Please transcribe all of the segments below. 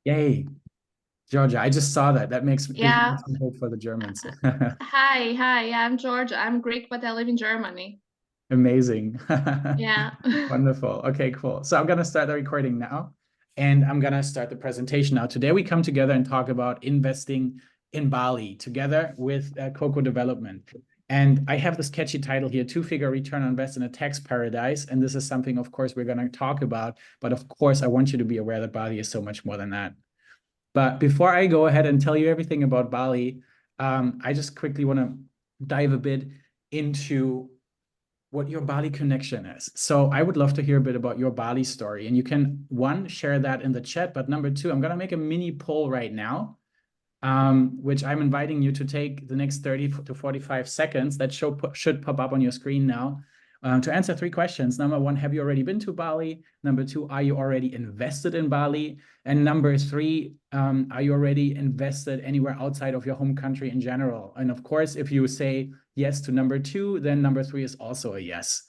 Yay, Georgia. I just saw that. That gives me Yeah. some hope for the Germans. Hi. Yeah, I'm George. I'm Greek, but I live in Germany. Amazing. Yeah. Wonderful. Okay, cool. So I'm gonna start the recording now, and I'm gonna start the presentation now. Today we come together and talk about investing in Bali together with Coco Development. And I have this catchy title here, Two-Figure Return on Invest in a Tax Paradise. And this is something, of course, we're gonna talk about. But of course, I want you to be aware that Bali is so much more than that. But before I go ahead and tell you everything about Bali, I just quickly want to dive a bit into what your Bali connection is. So I would love to hear a bit about your Bali story. And you can, one, share that in the chat. But number two, I'm going to make a mini poll right now, which I'm inviting you to take the next 30 to 45 seconds. That should pop up on your screen now. To answer three questions. Number one, have you already been to Bali? Number two, are you already invested in Bali? And number three, are you already invested anywhere outside of your home country in general? And of course, if you say yes to number two, then number three is also a yes.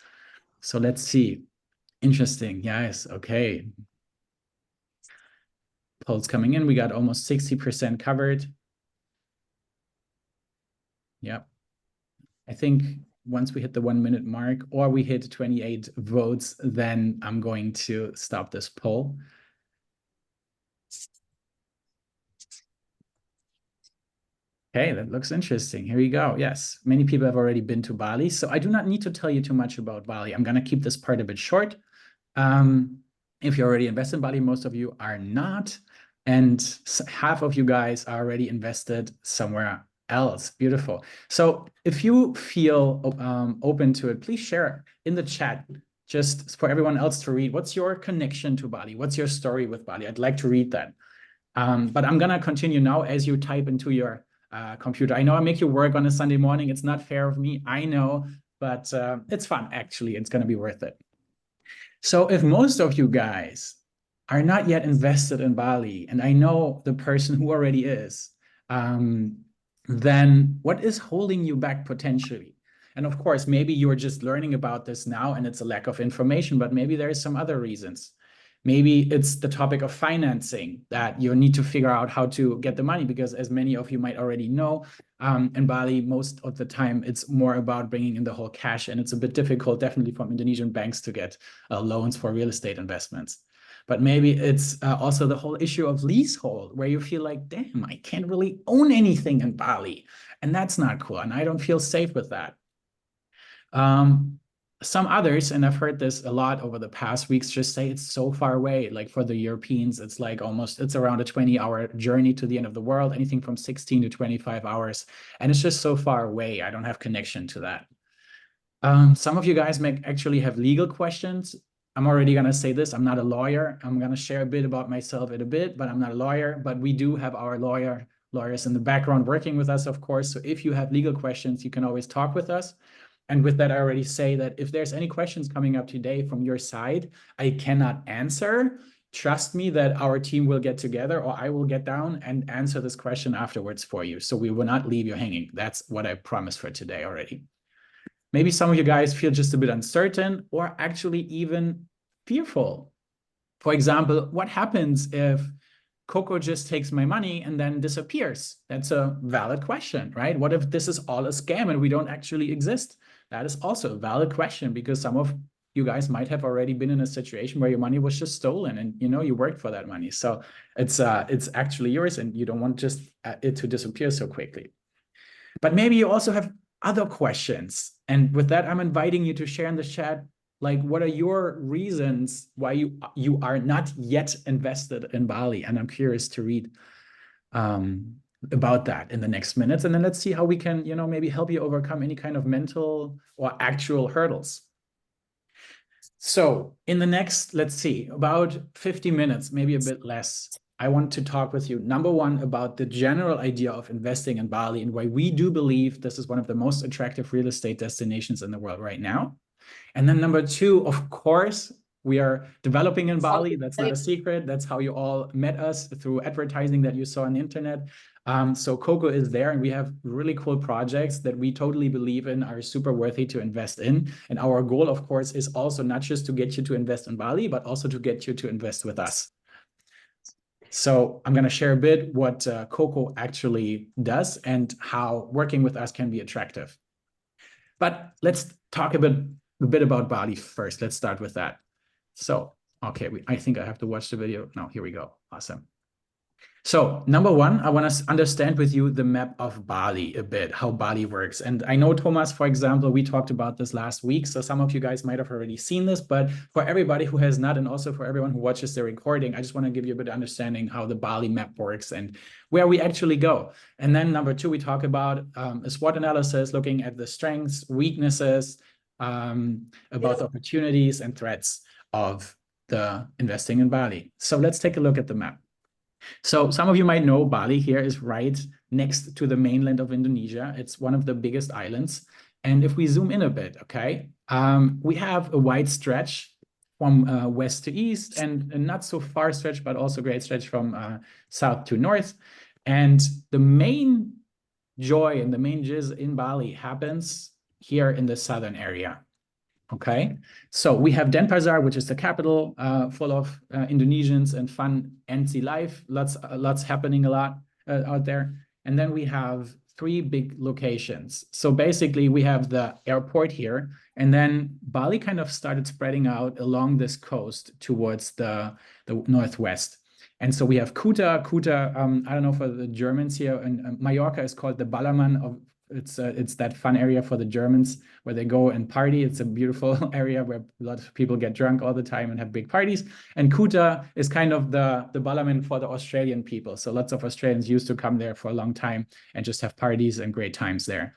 So let's see. Interesting. Yes. Okay. Polls coming in. We got almost 60% covered. Yep. I think once we hit the 1 minute mark or we hit 28 votes, then I'm going to stop this poll. Okay, that looks interesting. Here you go. Yes, many people have already been to Bali. So I do not need to tell you too much about Bali. I'm going to keep this part a bit short. Um, if you already invest in Bali, most of you are not. And half of you guys are already invested somewhere else. Beautiful. So if you feel open to it, please share in the chat just for everyone else to read. What's your connection to Bali? What's your story with Bali? I'd like to read that. But I'm going to continue now as you type into your computer. I know I make you work on a Sunday morning. It's not fair of me. I know, but it's fun, actually. It's going to be worth it. So if most of you guys are not yet invested in Bali, and I know the person who already is, then what is holding you back potentially? And of course, maybe you're just learning about this now and it's a lack of information, but maybe there is some other reasons. Maybe it's the topic of financing that you need to figure out how to get the money, because as many of you might already know, in Bali, most of the time, it's more about bringing in the whole cash, and it's a bit difficult, definitely from Indonesian banks, to get loans for real estate investments. But maybe it's also the whole issue of leasehold, where you feel like, damn, I can't really own anything in Bali. And that's not cool. And I don't feel safe with that. Some others, and I've heard this a lot over the past weeks, just say it's so far away. Like for the Europeans, it's like it's around a 20-hour journey to the end of the world, anything from 16 to 25 hours. And it's just so far away. I don't have connection to that. Some of you guys may actually have legal questions. I'm already going to say this. I'm not a lawyer. I'm going to share a bit about myself in a bit, but I'm not a lawyer. But we do have our lawyers in the background working with us, of course. So if you have legal questions, you can always talk with us. And with that, I already say that if there's any questions coming up today from your side, I cannot answer. Trust me that our team will get together, or I will get down and answer this question afterwards for you. So we will not leave you hanging. That's what I promised for today already. Maybe some of you guys feel just a bit uncertain or actually even fearful. For example, what happens if Coco just takes my money and then disappears? That's a valid question, right? What if this is all a scam and we don't actually exist? That is also a valid question, because some of you guys might have already been in a situation where your money was just stolen and you worked for that money. So it's actually yours and you don't want just it to disappear so quickly. But maybe you also have other questions. And with that, I'm inviting you to share in the chat, like, what are your reasons why you are not yet invested in Bali? And I'm curious to read about that in the next minutes. And then let's see how we can, maybe help you overcome any kind of mental or actual hurdles. So in the next, let's see, about 50 minutes, maybe a bit less, I want to talk with you, number one, about the general idea of investing in Bali and why we do believe this is one of the most attractive real estate destinations in the world right now. And then number two, of course, we are developing in Bali. That's not a secret. That's how you all met us, through advertising that you saw on the internet. So Coco is there, and we have really cool projects that we totally believe in, are super worthy to invest in. And our goal, of course, is also not just to get you to invest in Bali, but also to get you to invest with us. So I'm going to share a bit what Coco actually does and how working with us can be attractive. But let's talk a bit about Bali first. Let's start with that. So, okay, I think I have to watch the video. No, here we go. Awesome. So number one, I want to understand with you the map of Bali a bit, how Bali works. And I know, Thomas, for example, we talked about this last week. So some of you guys might have already seen this, but for everybody who has not, and also for everyone who watches the recording, I just want to give you a bit of understanding how the Bali map works and where we actually go. And then number two, we talk about a SWOT analysis, looking at the strengths, weaknesses, about the opportunities and threats of the investing in Bali. So let's take a look at the map. So some of you might know Bali here is right next to the mainland of Indonesia. It's one of the biggest islands. And if we zoom in a bit, okay, we have a wide stretch from west to east and a not so far stretch, but also great stretch from south to north. And the main joy and the main jizz in Bali happens here in the southern area. Okay, so we have Denpasar, which is the capital, full of Indonesians and fun NC life. Lots happening a lot out there. And then we have three big locations. So basically we have the airport here, and then Bali kind of started spreading out along this coast towards the northwest. And so we have Kuta. I don't know for the Germans here, and Mallorca is called the Ballermann of. It's that fun area for the Germans where they go and party. It's a beautiful area where a lot of people get drunk all the time and have big parties. And Kuta is kind of the Ballermann for the Australian people. So lots of Australians used to come there for a long time and just have parties and great times there.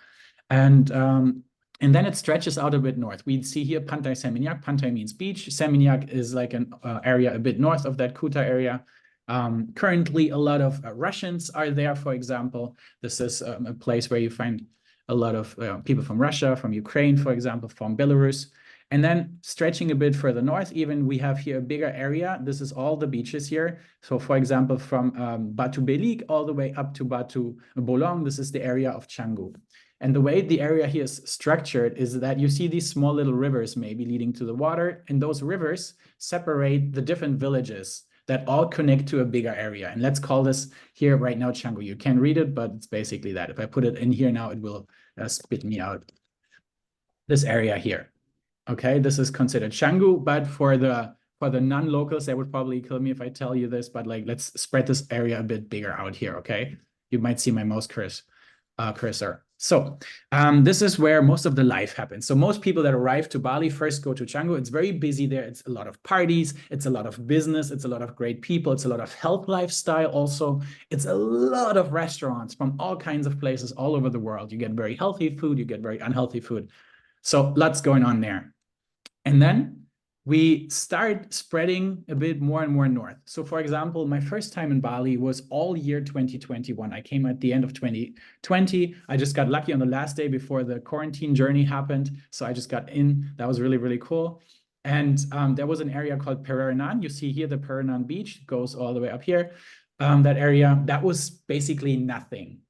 And then it stretches out a bit north. We see here Pantai Seminyak. Pantai means beach. Seminyak is like an area a bit north of that Kuta area. Currently, a lot of Russians are there, for example. This is a place where you find a lot of people from Russia, from Ukraine, for example, from Belarus. And then stretching a bit further north, even we have here a bigger area. This is all the beaches here. So, for example, from Batu Belik all the way up to Batu Bolong, this is the area of Canggu. And the way the area here is structured is that you see these small little rivers maybe leading to the water, and those rivers separate the different villages that all connect to a bigger area. And let's call this here right now Canggu. You can read it, but it's basically that. If I put it in here now, it will spit me out this area here. Okay, this is considered Canggu, but for the non-locals, they would probably kill me if I tell you this, but like, let's spread this area a bit bigger out here, okay? You might see my mouse cursor. So this is where most of the life happens. So most people that arrive to Bali first go to Canggu. It's very busy there. It's a lot of parties. It's a lot of business. It's a lot of great people. It's a lot of health lifestyle also. It's a lot of restaurants from all kinds of places all over the world. You get very healthy food. You get very unhealthy food. So lots going on there. And then we start spreading a bit more and more north. So for example, my first time in Bali was all year 2021. I came at the end of 2020. I just got lucky on the last day before the quarantine journey happened. So I just got in. That was really, really cool. And there was an area called Peranakan. You see here the Peranakan beach. It goes all the way up here. That area, that was basically nothing.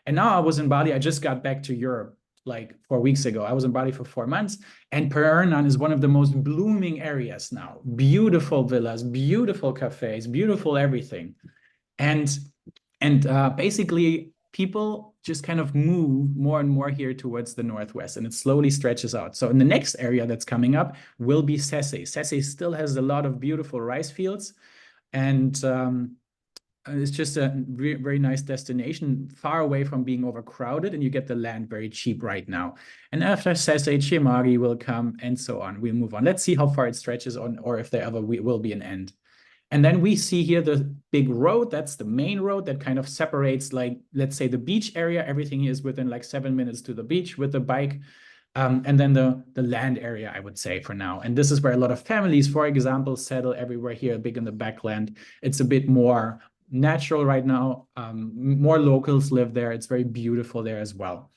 And now I was in Bali. I just got back to Europe like 4 weeks ago. I was in Bali for 4 months, and Peranakan is one of the most blooming areas now. Beautiful villas, beautiful cafes, beautiful everything. And basically people just kind of move more and more here towards the northwest, and it slowly stretches out. So in the next area that's coming up will be Sese. Sese still has a lot of beautiful rice fields, and it's just a very nice destination, far away from being overcrowded, and you get the land very cheap right now. And after Sese, Chimagi will come, and so on. We move on. Let's see how far it stretches on, or if there ever will be an end. And then we see here the big road. That's the main road that kind of separates, like, let's say the beach area. Everything here is within like 7 minutes to the beach with the bike. And then the land area, I would say, for now. And this is where a lot of families, for example, settle everywhere here, big in the backland. It's a bit more natural right now. More locals live there. It's very beautiful there as well.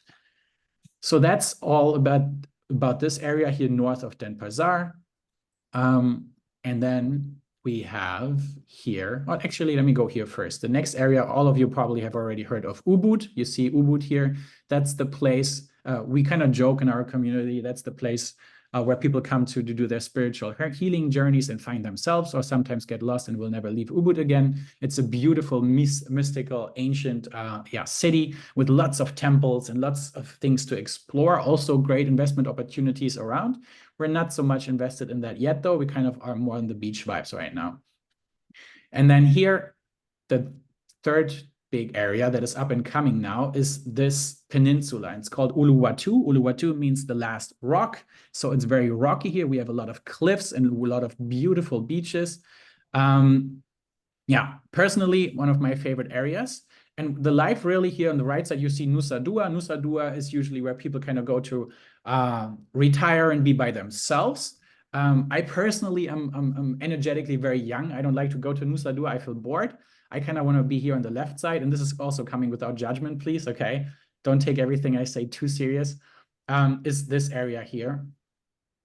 So that's all about this area here north of Denpasar. And then we have here, well, actually, let me go here first. The next area, all of you probably have already heard of Ubud. You see Ubud here. That's the place, we kind of joke in our community, that's the place where people come to do their spiritual healing journeys and find themselves, or sometimes get lost and will never leave Ubud again. It's a beautiful, mystical, ancient city with lots of temples and lots of things to explore. Also great investment opportunities around. We're not so much invested in that yet, though. We kind of are more on the beach vibes right now. And then here, the third big area that is up and coming now is this peninsula. It's called Uluwatu. Uluwatu means the last rock. So it's very rocky here. We have a lot of cliffs and a lot of beautiful beaches. Yeah, personally, one of my favorite areas. And the life really here on the right side, you see Nusa Dua. Nusa Dua is usually where people kind of go to retire and be by themselves. I personally am energetically very young. I don't like to go to Nusa Dua. I feel bored. I kind of want to be here on the left side. And this is also coming without judgment, please. Okay. Don't take everything I say too serious. Is this area here.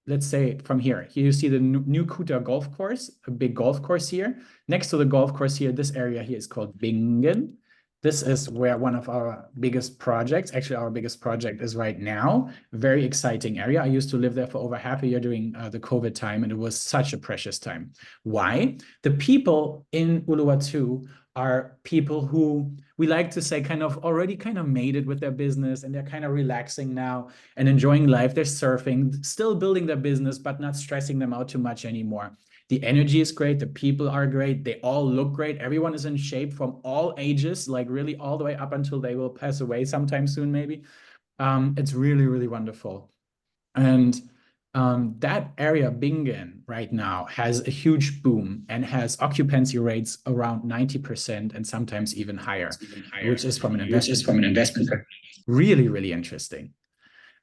Let's say from here. Here you see the New Kuta golf course, a big golf course here. Next to the golf course here, this area here is called Bingen. This is where one of our biggest projects, actually our biggest project is right now. Very exciting area. I used to live there for over half a year during the COVID time, and it was such a precious time. Why? The people in Uluwatu are people who we like to say already made it with their business, and they're kind of relaxing now and enjoying life. They're surfing, still building their business, but not stressing them out too much anymore. The energy is great. The people are great. They all look great. Everyone is in shape from all ages, like really all the way up until they will pass away sometime soon, maybe. It's really, really wonderful. And that area, Bingen, right now has a huge boom and has occupancy rates around 90% and sometimes even higher, which is from an investment. Really, really interesting.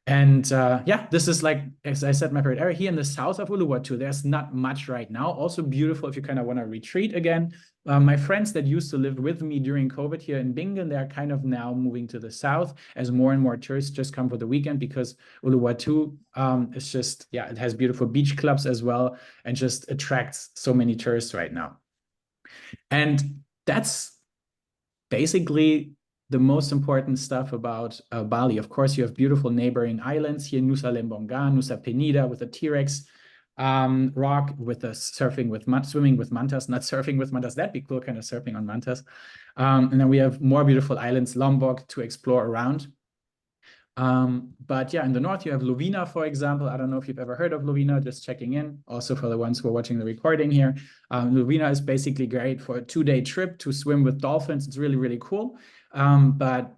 And yeah, this is like, as I said, my favorite area here in the south of Uluwatu. There's not much right now. Also beautiful if you kind of want to retreat again. My friends that used to live with me during COVID here in Bingen, they're kind of now moving to the south as more and more tourists just come for the weekend, because Uluwatu is just, yeah, it has beautiful beach clubs as well and just attracts so many tourists right now. And that's basically the most important stuff about Bali. Of course, you have beautiful neighboring islands here, Nusa Lembongan, Nusa Penida with the T-Rex rock, with the swimming with mantas, not surfing with mantas. That'd be cool, kind of surfing on mantas. And then we have more beautiful islands, Lombok, to explore around. But yeah, in the north, you have Lovina, for example. I don't know if you've ever heard of Lovina, just checking in. Also for the ones who are watching the recording here. Lovina is basically great for a 2-day trip to swim with dolphins. It's really, really cool. But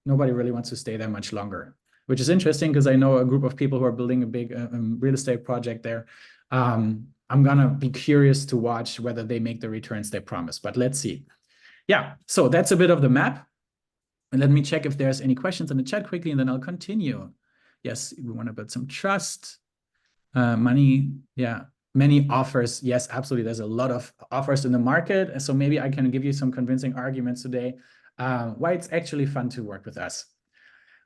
nobody really wants to stay there much longer, which is interesting because I know a group of people who are building a big real estate project there. I'm gonna be curious to watch whether they make the returns they promise, but let's see. Yeah, so that's a bit of the map. And let me check if there's any questions in the chat quickly, and then I'll continue. Yes, we want to build some trust. Money, yeah. Many offers. Yes, absolutely. There's a lot of offers in the market. So maybe I can give you some convincing arguments today why it's actually fun to work with us.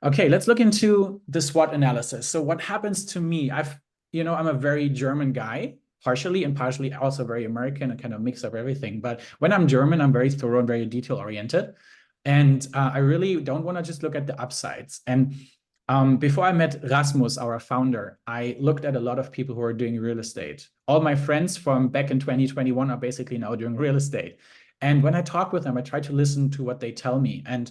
Okay, let's look into the SWOT analysis. So what happens to me? I'm a very German guy, partially, and partially also very American, and kind of mix of everything. But when I'm German, I'm very thorough and very detail oriented. And I really don't want to just look at the upsides. And before I met Rasmus, our founder, I looked at a lot of people who are doing real estate. All my friends from back in 2021 are basically now doing real estate. And when I talk with them, I try to listen to what they tell me. And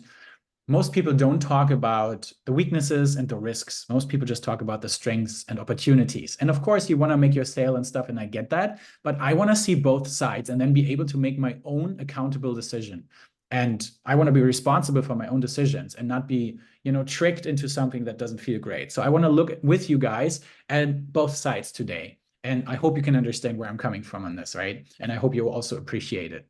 most people don't talk about the weaknesses and the risks. Most people just talk about the strengths and opportunities. And of course, you want to make your sale and stuff, and I get that. But I want to see both sides and then be able to make my own accountable decision. And I want to be responsible for my own decisions and not be, tricked into something that doesn't feel great. So I want to look with you guys at both sides today. And I hope you can understand where I'm coming from on this, right? And I hope you will also appreciate it.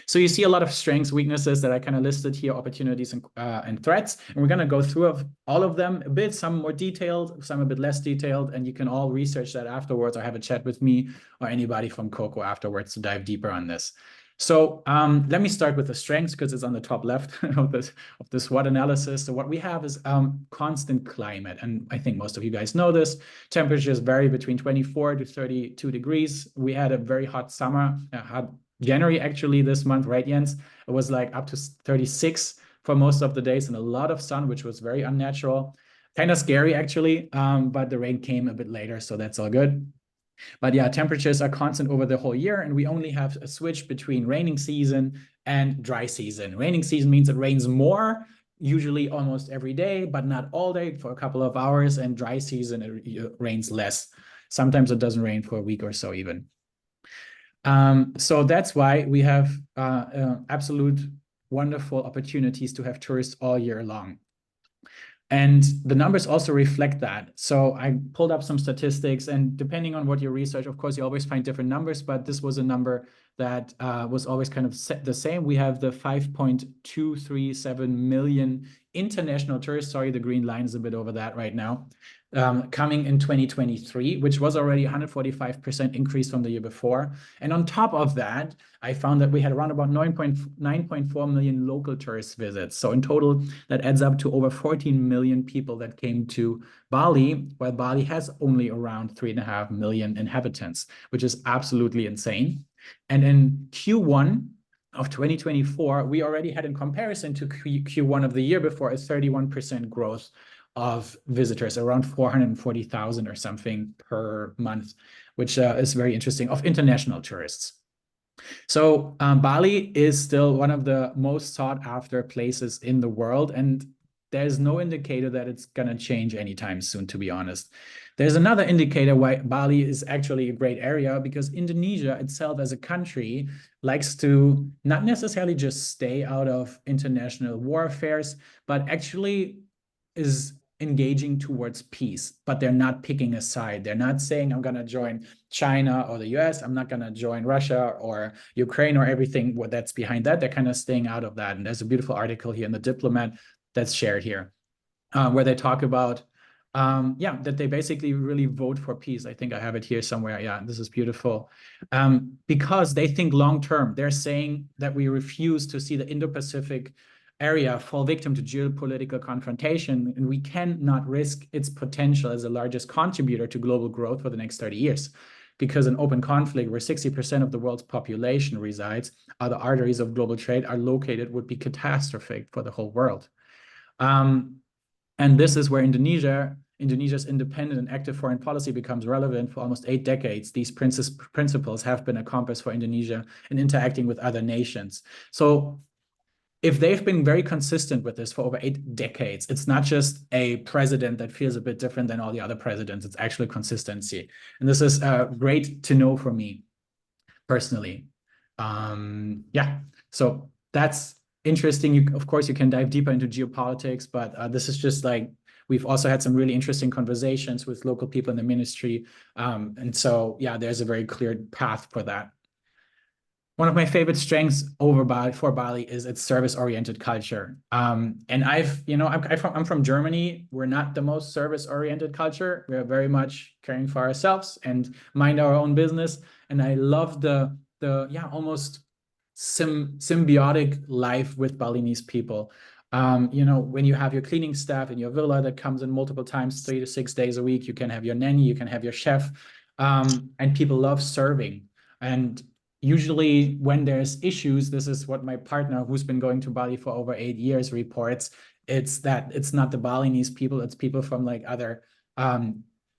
So you see a lot of strengths, weaknesses that I kind of listed here, opportunities and threats. And we're going to go through all of them a bit, some more detailed, some a bit less detailed. And you can all research that afterwards or have a chat with me or anybody from Coco afterwards to dive deeper on this. So let me start with the strengths because it's on the top left of the SWOT analysis. So what we have is constant climate. And I think most of you guys know this. Temperatures vary between 24 to 32 degrees. We had a very hot summer, hot January actually this month, right, Jens? It was like up to 36 for most of the days and a lot of sun, which was very unnatural. Kind of scary actually, but the rain came a bit later, so that's all good. But yeah, temperatures are constant over the whole year, and we only have a switch between raining season and dry season. Raining season means it rains more, usually almost every day, but not all day, for a couple of hours. And dry season, it rains less. Sometimes it doesn't rain for a week or so even. So that's why we have absolute wonderful opportunities to have tourists all year long. And the numbers also reflect that. So I pulled up some statistics, and depending on what you research, of course, you always find different numbers, but this was a number that was always kind of the same. We have the 5.237 million international tourists. Sorry, the green line is a bit over that right now. Coming in 2023, which was already 145% increase from the year before. And on top of that, I found that we had around about 9.4 million local tourist visits. So in total, that adds up to over 14 million people that came to Bali, while Bali has only around 3.5 million inhabitants, which is absolutely insane. And in Q1 of 2024, we already had, in comparison to Q1 of the year before, a 31% growth of visitors, around 440,000 or something per month, which is very interesting, of international tourists. So Bali is still one of the most sought after places in the world, and there's no indicator that it's going to change anytime soon, to be honest. There's another indicator why Bali is actually a great area, because Indonesia itself as a country likes to not necessarily just stay out of international warfares, but actually is engaging towards peace, but they're not picking a side. They're not saying, I'm going to join China or the US. I'm not going to join Russia or Ukraine or everything that's behind that. They're kind of staying out of that. And there's a beautiful article here in the Diplomat that's shared here, where they talk about, that they basically really vote for peace. I think I have it here somewhere. Yeah, this is beautiful. Because they think long-term. They're saying that we refuse to see the Indo-Pacific area fall victim to geopolitical confrontation, and we cannot risk its potential as the largest contributor to global growth for the next 30 years. Because an open conflict where 60% of the world's population resides, the arteries of global trade are located, would be catastrophic for the whole world. And this is where Indonesia's independent and active foreign policy becomes relevant. For almost 8 decades, these principles have been a compass for Indonesia in interacting with other nations. So if they've been very consistent with this for over 8 decades, it's not just a president that feels a bit different than all the other presidents. It's actually consistency. And this is great to know for me personally. So that's interesting. Of course, you can dive deeper into geopolitics, but this is just like, we've also had some really interesting conversations with local people in the ministry. And so, yeah, there's a very clear path for that. One of my favorite strengths for Bali is its service-oriented culture. And I'm from Germany. We're not the most service-oriented culture. We're very much caring for ourselves and mind our own business. And I love the almost symbiotic life with Balinese people. When you have your cleaning staff in your villa that comes in multiple times, 3 to 6 days a week, you can have your nanny, you can have your chef, and people love serving. And usually when there's issues, this is what my partner, who's been going to Bali for over 8 years, reports. It's that it's not the Balinese people, it's people from like other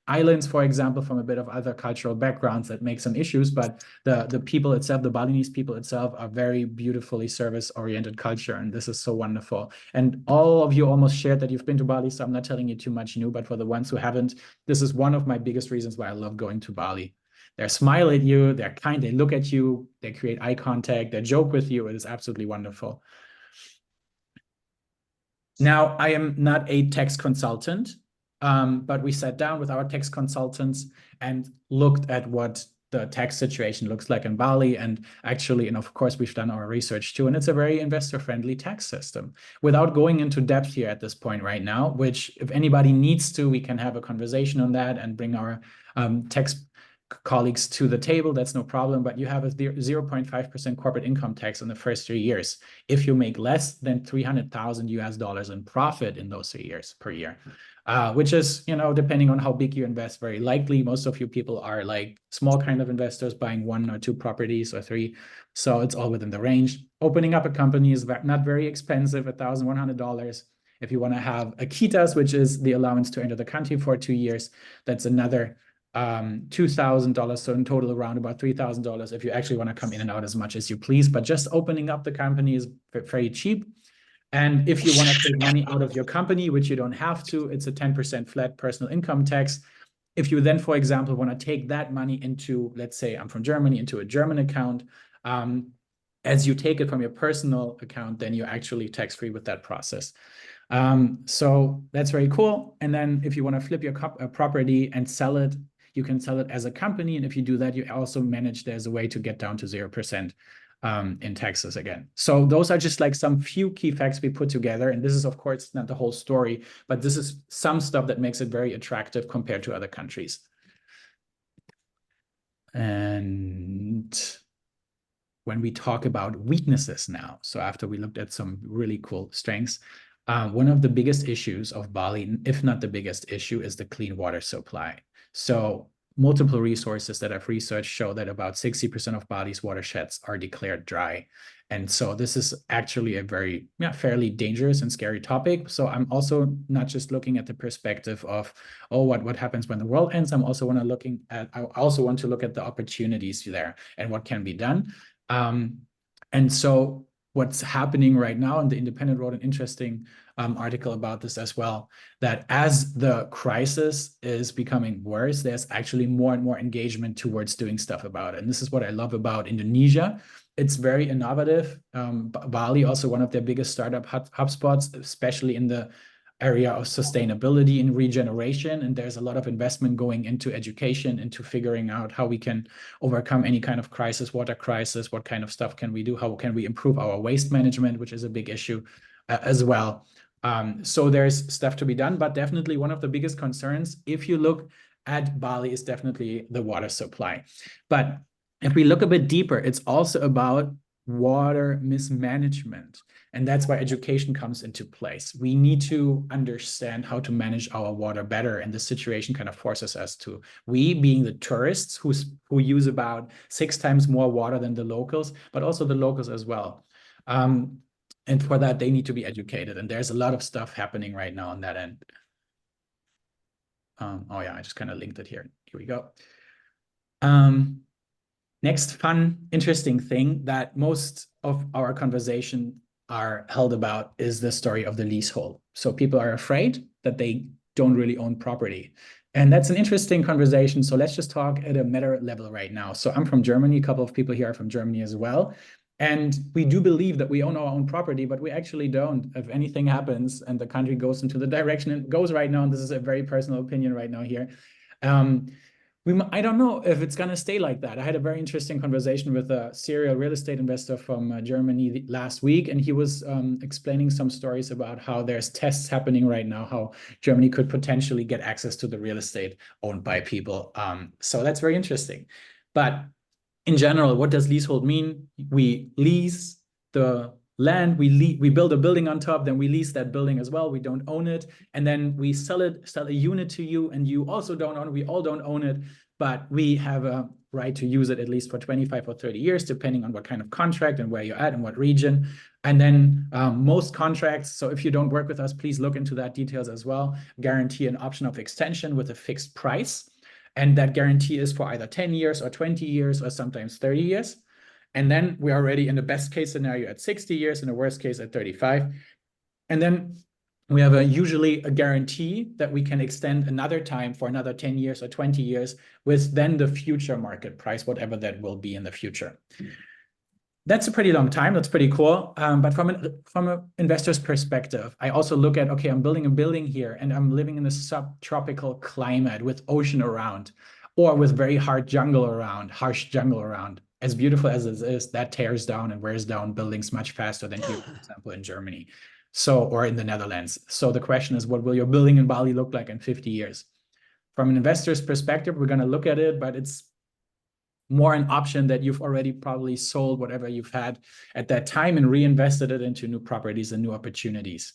islands, for example, from a bit of other cultural backgrounds that make some issues. But the people itself, the Balinese people itself, are very beautifully service-oriented culture. And this is so wonderful. And all of you almost shared that you've been to Bali, so I'm not telling you too much new, but for the ones who haven't, this is one of my biggest reasons why I love going to Bali. They smile at you, they're kind, they look at you, they create eye contact, they joke with you. It is absolutely wonderful. Now, I am not a tax consultant, but we sat down with our tax consultants and looked at what the tax situation looks like in Bali. And actually, and of course, we've done our research too, and it's a very investor-friendly tax system. Without going into depth here at this point right now, which if anybody needs to, we can have a conversation on that and bring our tax colleagues to the table, that's no problem. But you have a 0.5% corporate income tax in the first 3 years if you make less than $300,000 in profit in those 3 years per year, which is, depending on how big you invest, very likely most of you people are like small kind of investors buying 1 or 2 properties or 3. So it's all within the range. Opening up a company is not very expensive, $1,100. If you want to have a kitas, which is the allowance to enter the country for 2 years, that's another $2,000. So in total, around about $3,000 if you actually want to come in and out as much as you please. But just opening up the company is very cheap. And if you want to take money out of your company, which you don't have to, it's a 10% flat personal income tax. If you then, for example, want to take that money into, let's say I'm from Germany, into a German account, as you take it from your personal account, then you're actually tax-free with that process. So that's very cool. And then if you want to flip your property and sell it, you can sell it as a company. And if you do that, you also manage, there's a way to get down to 0% in taxes again. So those are just like some few key facts we put together. And this is, of course, not the whole story, but this is some stuff that makes it very attractive compared to other countries. And when we talk about weaknesses now, so after we looked at some really cool strengths, one of the biggest issues of Bali, if not the biggest issue, is the clean water supply. So multiple resources that I've researched show that about 60% of Bali's watersheds are declared dry. And so this is actually a very fairly dangerous and scary topic. So I'm also not just looking at the perspective of, oh, what happens when the world ends. I also want to look at the opportunities there and what can be done. And so what's happening right now, and The Independent wrote an interesting article about this as well, that as the crisis is becoming worse, there's actually more and more engagement towards doing stuff about it. And this is what I love about Indonesia. It's very innovative. Bali, also one of their biggest startup hotspots, especially in the area of sustainability and regeneration. And there's a lot of investment going into education, into figuring out how we can overcome any kind of crisis, water crisis, what kind of stuff can we do, how can we improve our waste management, which is a big issue as well. So there's stuff to be done, but definitely one of the biggest concerns, if you look at Bali, is definitely the water supply. But if we look a bit deeper, it's also about water mismanagement. And that's why education comes into place. We need to understand how to manage our water better. And the situation kind of forces us to, we being the tourists who use about 6 times more water than the locals, but also the locals as well. And for that, they need to be educated. And there's a lot of stuff happening right now on that end. Oh yeah, I just kind of linked it here. Here we go. Next fun, interesting thing that most of our conversation are held about is the story of the leasehold. So people are afraid that they don't really own property. And that's an interesting conversation. So let's just talk at a meta level right now. So I'm from Germany. A couple of people here are from Germany as well. And we do believe that we own our own property, but we actually don't. If anything happens and the country goes into the direction it goes right now, and this is a very personal opinion right now here, I don't know if it's going to stay like that. I had a very interesting conversation with a serial real estate investor from Germany last week, and he was explaining some stories about how there's tests happening right now, how Germany could potentially get access to the real estate owned by people. So that's very interesting. But in general, what does leasehold mean? We lease the land, we build a building on top, then we lease that building as well. We don't own it. And then we sell a unit to you, and you also don't own it. We all don't own it, but we have a right to use it at least for 25 or 30 years, depending on what kind of contract and where you're at and what region. And then most contracts, so if you don't work with us, please look into that details as well, guarantee an option of extension with a fixed price. And that guarantee is for either 10 years or 20 years or sometimes 30 years. And then we're already in the best case scenario at 60 years, in the worst case at 35. And then we have usually a guarantee that we can extend another time for another 10 years or 20 years with then the future market price, whatever that will be in the future. That's a pretty long time. That's pretty cool. But from an investor's perspective, I also look at, okay, I'm building a building here and I'm living in a subtropical climate with ocean around, or with very harsh jungle around. As beautiful as it is, that tears down and wears down buildings much faster than here, for example, in Germany. So, or in the Netherlands. So the question is, what will your building in Bali look like in 50 years? From an investor's perspective, we're going to look at it, but it's more an option that you've already probably sold whatever you've had at that time and reinvested it into new properties and new opportunities.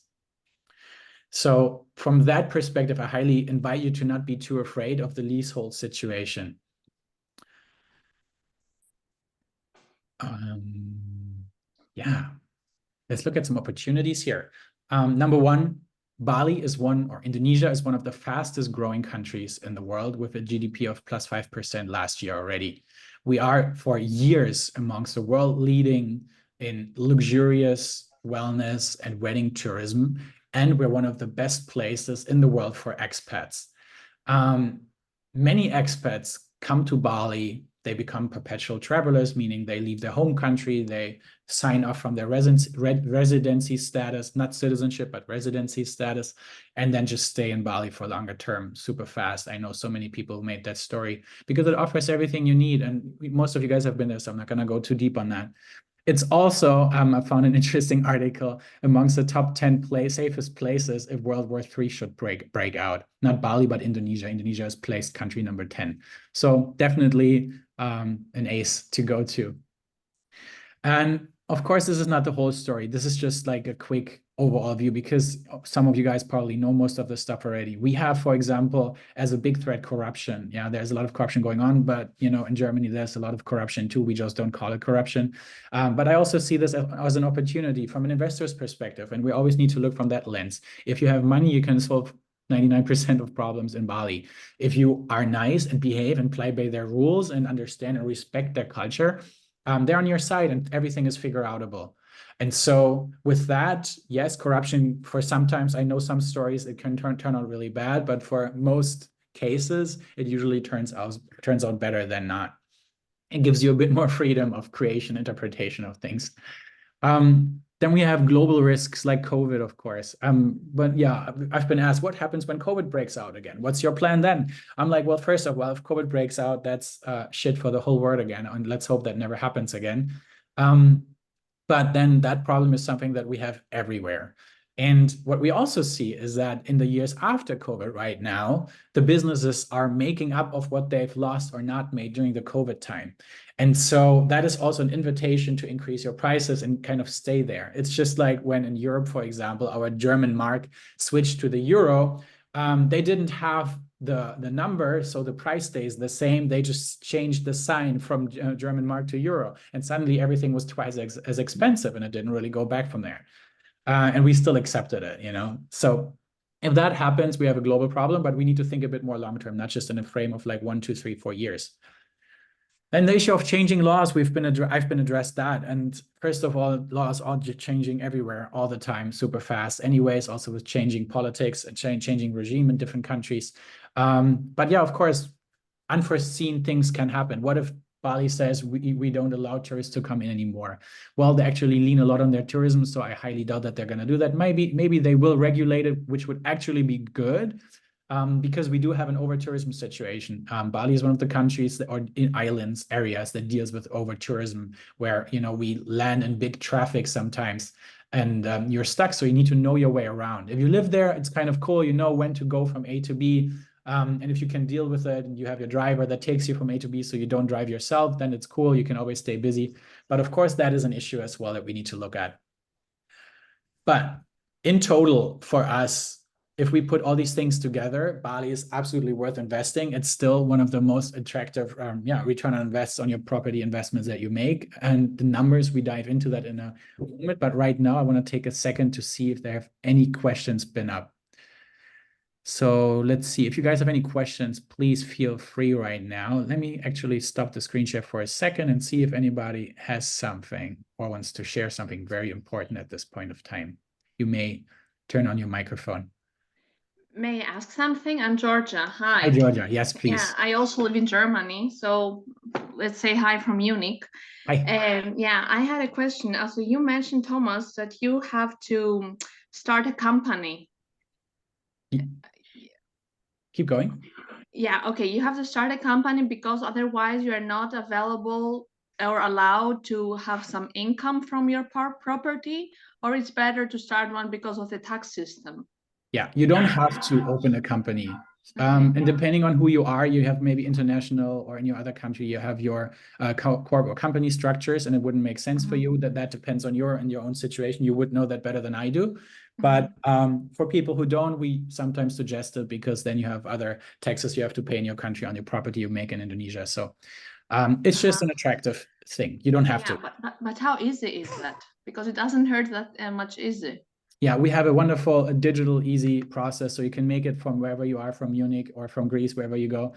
So from that perspective, I highly invite you to not be too afraid of the leasehold situation. Yeah, let's look at some opportunities here. Number one, Bali is one, or Indonesia is one of the fastest growing countries in the world with a GDP of plus 5% last year already. We are for years amongst the world leading in luxurious wellness and wedding tourism. And we're one of the best places in the world for expats. Many expats come to Bali, they become perpetual travelers, meaning they leave their home country, they sign off from their residency status, not citizenship, but residency status, and then just stay in Bali for longer term, super fast. I know so many people who made that story because it offers everything you need. And most of you guys have been there, so I'm not going to go too deep on that. It's also, I found an interesting article amongst the top 10 safest places if World War III should break out. Not Bali, but Indonesia. Indonesia is placed country number 10. So definitely an ace to go to. And of course, this is not the whole story. This is just like a quick overall view because some of you guys probably know most of the stuff already. We have, for example, as a big threat, corruption. Yeah, there's a lot of corruption going on, but in Germany, there's a lot of corruption too. We just don't call it corruption. But I also see this as an opportunity from an investor's perspective. And we always need to look from that lens. If you have money, you can solve 99% of problems in Bali. If you are nice and behave and play by their rules and understand and respect their culture, they're on your side and everything is figure outable. And so with that, yes, corruption for sometimes, I know some stories, it can turn out really bad, but for most cases, it usually turns out better than not. It gives you a bit more freedom of creation, interpretation of things. Then we have global risks like COVID, of course. But yeah, I've been asked, what happens when COVID breaks out again? What's your plan then? I'm like, well, first of all, if COVID breaks out, that's shit for the whole world again. And let's hope that never happens again. But then that problem is something that we have everywhere. And what we also see is that in the years after COVID right now, the businesses are making up of what they've lost or not made during the COVID time. And so that is also an invitation to increase your prices and kind of stay there. It's just like when in Europe, for example, our German mark switched to the euro, they didn't have the number, so the price stays the same. They just changed the sign from German mark to euro, and suddenly everything was twice as expensive, and it didn't really go back from there. And we still accepted it, So if that happens, we have a global problem, but we need to think a bit more long term, not just in a frame of like 1, 2, 3, 4 years. And the issue of changing laws, I've been addressed that. And first of all, laws are changing everywhere all the time, super fast. Anyways, also with changing politics and changing regime in different countries. But yeah, of course, unforeseen things can happen. What if Bali says we don't allow tourists to come in anymore? Well, they actually lean a lot on their tourism, so I highly doubt that they're going to do that. Maybe they will regulate it, which would actually be good. Because we do have an over-tourism situation. Bali is one of the countries that are in islands areas that deals with over-tourism, where we land in big traffic sometimes, and you're stuck. So you need to know your way around. If you live there, it's kind of cool. You know when to go from A to B. And if you can deal with it and you have your driver that takes you from A to B so you don't drive yourself, then it's cool. You can always stay busy. But of course, that is an issue as well that we need to look at. But in total, for us, if we put all these things together, Bali is absolutely worth investing. It's still one of the most attractive return on invest on your property investments that you make. And the numbers, we dive into that in a moment. But right now, I want to take a second to see if there have any questions been up. So let's see. If you guys have any questions, please feel free right now. Let me actually stop the screen share for a second and see if anybody has something or wants to share something very important at this point of time. You may turn on your microphone. May I ask something? I'm Georgia. Hi. Hi, Georgia. Yes, please. Yeah, I also live in Germany. So let's say hi from Munich. Hi. Yeah, I had a question. Also, you mentioned, Thomas, that you have to start a company. Keep going. Yeah, okay. You have to start a company because otherwise you are not available or allowed to have some income from your property, or it's better to start one because of the tax system. Yeah, you don't have to open a company. And depending on who you are, you have maybe international, or in your other country, you have your corp or company structures, and it wouldn't make sense for you. That depends on your own situation. You would know that better than I do. But for people who don't, we sometimes suggest it because then you have other taxes you have to pay in your country on your property you make in Indonesia. So it's just an attractive thing. You don't have to. But how easy is that? Because it doesn't hurt that much easy. Yeah, we have a wonderful digital, easy process. So you can make it from wherever you are, from Munich or from Greece, wherever you go.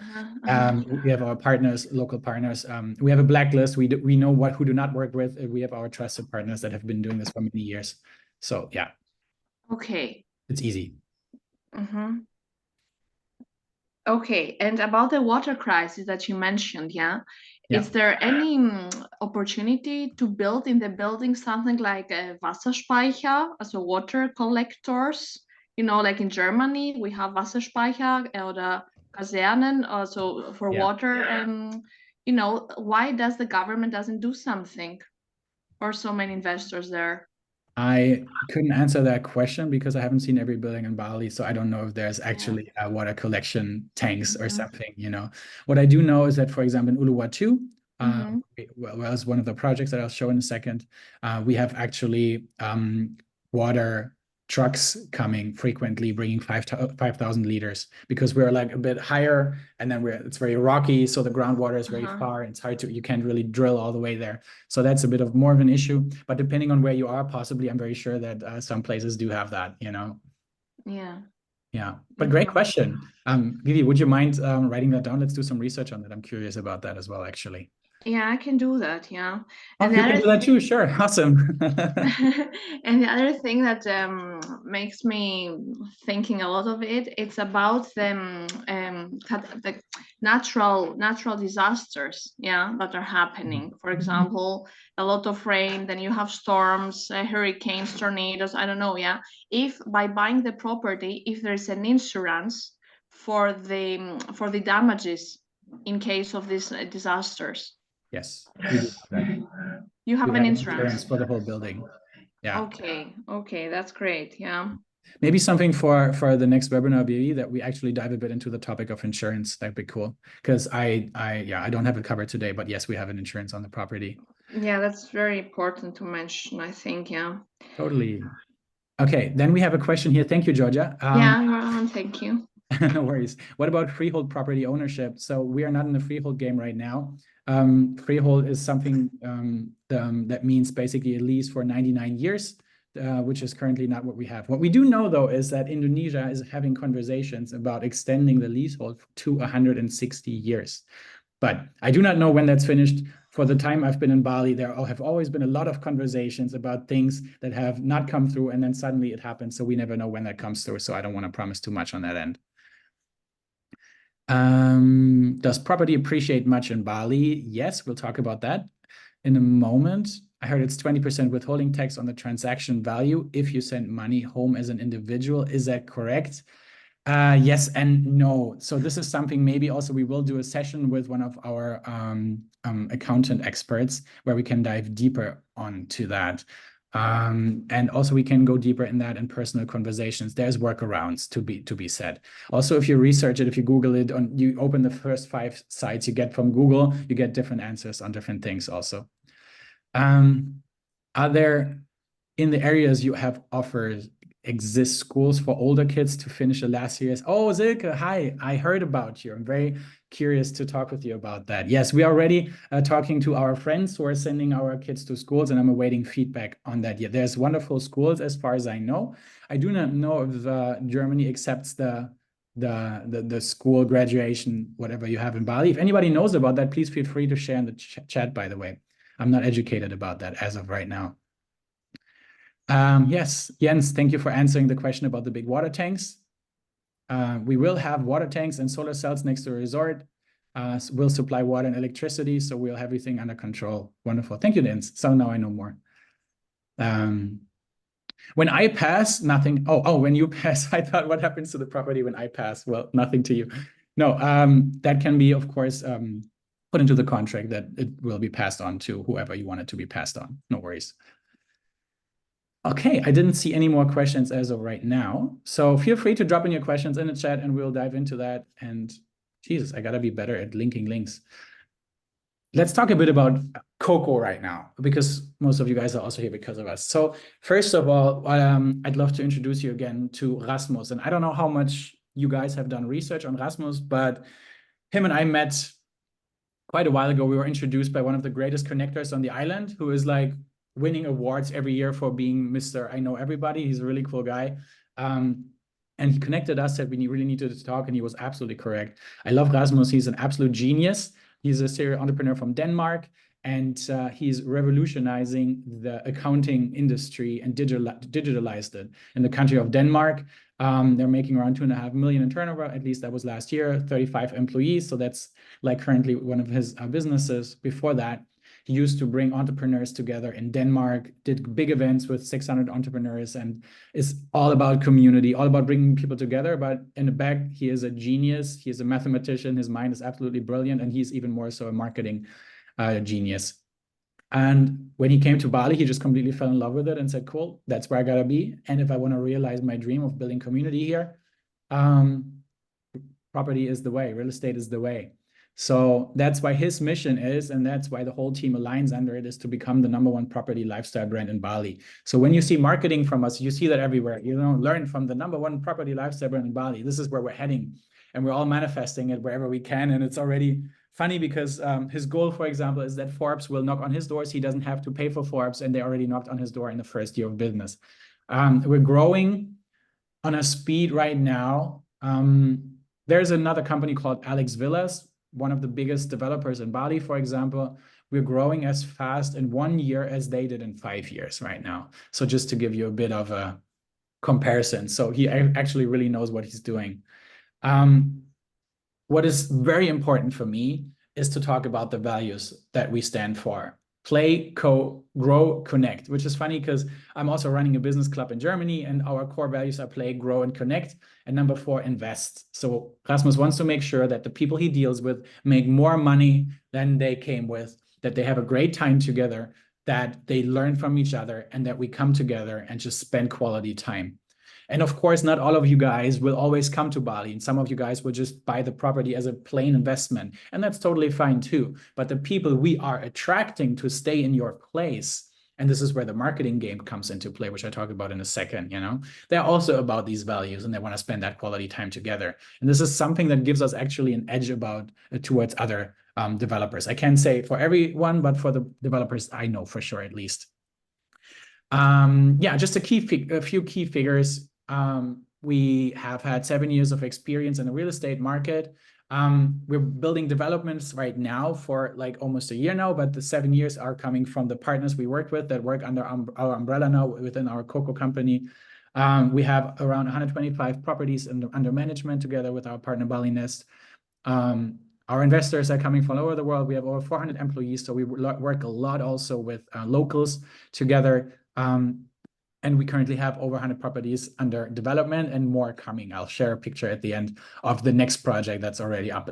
We have our partners, local partners. We have a blacklist. We know who do not work with. We have our trusted partners that have been doing this for many years. So yeah. Okay. It's easy. Okay, and about the water crisis that you mentioned, yeah, is there any opportunity to build in the building something like a Wasserspeicher, also water collectors? Like in Germany, we have Wasserspeicher or Kasernen, also for water. And why does the government doesn't do something for so many investors there? I couldn't answer that question because I haven't seen every building in Bali, so I don't know if there's actually water collection tanks or something, What I do know is that, for example, in Uluwatu, well, as one of the projects that I'll show in a second, we have actually water trucks coming frequently, bringing 5,000 liters, because we're like a bit higher, and then it's very rocky, so the groundwater is very far. It's hard you can't really drill all the way there. So that's a bit of more of an issue. But depending on where you are, possibly, I'm very sure that some places do have that, Yeah. Yeah, but great question. Vivi, would you mind writing that down? Let's do some research on that. I'm curious about that as well, actually. Yeah, I can do that. Yeah. Oh, you can do that too. Sure. Awesome. And the other thing that makes me thinking a lot of it's about the natural disasters, that are happening. For example, a lot of rain, then you have storms, hurricanes, tornadoes. I don't know. Yeah, if by buying the property, if there's an insurance for the damages in case of these disasters. Yes, we do have that. You have We an have insurance for the whole building. Yeah. Okay, that's great. Yeah. Maybe something for the next webinar, Vivi, that we actually dive a bit into the topic of insurance. That'd be cool. Because I don't have it covered today, but yes, we have an insurance on the property. Yeah, that's very important to mention, I think. Yeah. Totally. Okay, then we have a question here. Thank you, Georgia. Yeah, you're on. Thank you. No worries. What about freehold property ownership? So we are not in the freehold game right now. Freehold is something that means basically a lease for 99 years, which is currently not what we have. What we do know, though, is that Indonesia is having conversations about extending the leasehold to 160 years. But I do not know when that's finished. For the time I've been in Bali, there have always been a lot of conversations about things that have not come through, and then suddenly it happens. So we never know when that comes through. So I don't want to promise too much on that end. Does property appreciate much in Bali? Yes, we'll talk about that in a moment. I heard it's 20% withholding tax on the transaction value if you send money home as an individual. Is that correct? Yes and no. So this is something maybe also we will do a session with one of our accountant experts where we can dive deeper onto that. And also we can go deeper in that in personal conversations. There's workarounds to be said. Also, if you research it, if you Google it, you open the first 5 sites you get from Google, you get different answers on different things also. Are there, in the areas you have offers, exist schools for older kids to finish the last years? Oh, Silke, hi, I heard about you. I'm very curious to talk with you about that. Yes, we are already talking to our friends who are sending our kids to schools, and I'm awaiting feedback on that. Yeah, there's wonderful schools as far as I know. I do not know if Germany accepts the school graduation, whatever you have in Bali. If anybody knows about that, please feel free to share in the chat, by the way. I'm not educated about that as of right now. Yes, Jens, thank you for answering the question about the big water tanks. We will have water tanks and solar cells next to a resort. We'll supply water and electricity, so we'll have everything under control. Wonderful. Thank you, Jens. So now I know more. When I pass, nothing. Oh, when you pass, I thought, what happens to the property when I pass? Well, nothing to you. No, that can be, of course, put into the contract that it will be passed on to whoever you want it to be passed on. No worries. Okay, I didn't see any more questions as of right now. So feel free to drop in your questions in the chat and we'll dive into that. And Jesus, I gotta be better at linking links. Let's talk a bit about Coco right now, because most of you guys are also here because of us. So first of all, I'd love to introduce you again to Rasmus. And I don't know how much you guys have done research on Rasmus, but him and I met quite a while ago. We were introduced by one of the greatest connectors on the island, who is like winning awards every year for being Mr. I Know Everybody. He's a really cool guy. And he connected us, said we really needed to talk, and he was absolutely correct. I love Rasmus. He's an absolute genius. He's a serial entrepreneur from Denmark, and he's revolutionizing the accounting industry and digitalized it in the country of Denmark. They're making around 2.5 million in turnover, at least that was last year, 35 employees. So that's like currently one of his businesses. Before that, he used to bring entrepreneurs together in Denmark, did big events with 600 entrepreneurs, and is all about community, all about bringing people together. But in the back, he is a genius. He is a mathematician. His mind is absolutely brilliant. And he's even more so a marketing genius. And when he came to Bali, he just completely fell in love with it and said, cool, that's where I gotta be. And if I want to realize my dream of building community here, property is the way, real estate is the way. So that's why his mission is, and that's why the whole team aligns under it, is to become the #1 property lifestyle brand in Bali. So when you see marketing from us, you see that everywhere. You know, learn from the #1 property lifestyle brand in Bali. This is where we're heading, and we're all manifesting it wherever we can. And it's already funny because his goal, for example, is that Forbes will knock on his doors. He doesn't have to pay for Forbes, and they already knocked on his door in the first year of business. We're growing on a speed right now. There's another company called Alex Villas, one of the biggest developers in Bali, for example. We're growing as fast in 1 year as they did in 5 years right now. So just to give you a bit of a comparison. So he actually really knows what he's doing. What is very important for me is to talk about the values that we stand for. Play, grow, connect, which is funny because I'm also running a business club in Germany, and our core values are play, grow, and connect. And number 4, invest. So Rasmus wants to make sure that the people he deals with make more money than they came with, that they have a great time together, that they learn from each other, and that we come together and just spend quality time. And of course, not all of you guys will always come to Bali, and some of you guys will just buy the property as a plain investment, and that's totally fine too. But the people we are attracting to stay in your place, and this is where the marketing game comes into play, which I talk about in a second, you know, they're also about these values, and they want to spend that quality time together. And this is something that gives us actually an edge towards other developers. I can't say for everyone, but for the developers I know for sure, at least. Yeah, just a few key figures. We have had 7 years of experience in the real estate market. We're building developments right now for like almost a year now, but the 7 years are coming from the partners we work with that work under our umbrella now within our Coco company. We have around 125 properties under management together with our partner Bali Nest. Our investors are coming from all over the world. We have over 400 employees, so we work a lot also with locals together. And we currently have over 100 properties under development and more coming. I'll share a picture at the end of the next project that's already up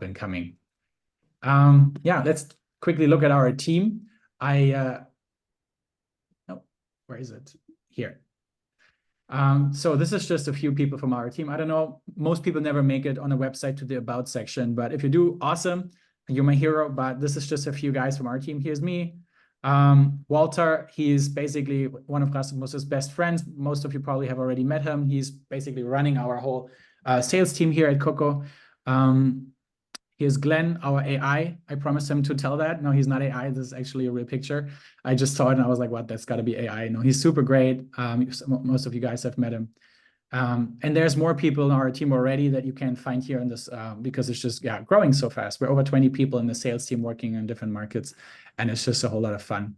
and coming. Yeah, let's quickly look at our team. Oh, where is it? Here. So this is just a few people from our team. I don't know, most people never make it on a website to the About section, but if you do, awesome, you're my hero. But this is just a few guys from our team. Here's me. Walter, he's basically one of Rasmus's best friends. Most of you probably have already met him. He's basically running our whole sales team here at Coco. Here's Glenn, our AI. I promised him to tell that. No, he's not AI. This is actually a real picture. I just saw it and I was like, what? That's got to be AI. No, he's super great. Most of you guys have met him. And there's more people in our team already that you can find here in this because it's just growing so fast. We're over 20 people in the sales team working in different markets, and it's just a whole lot of fun.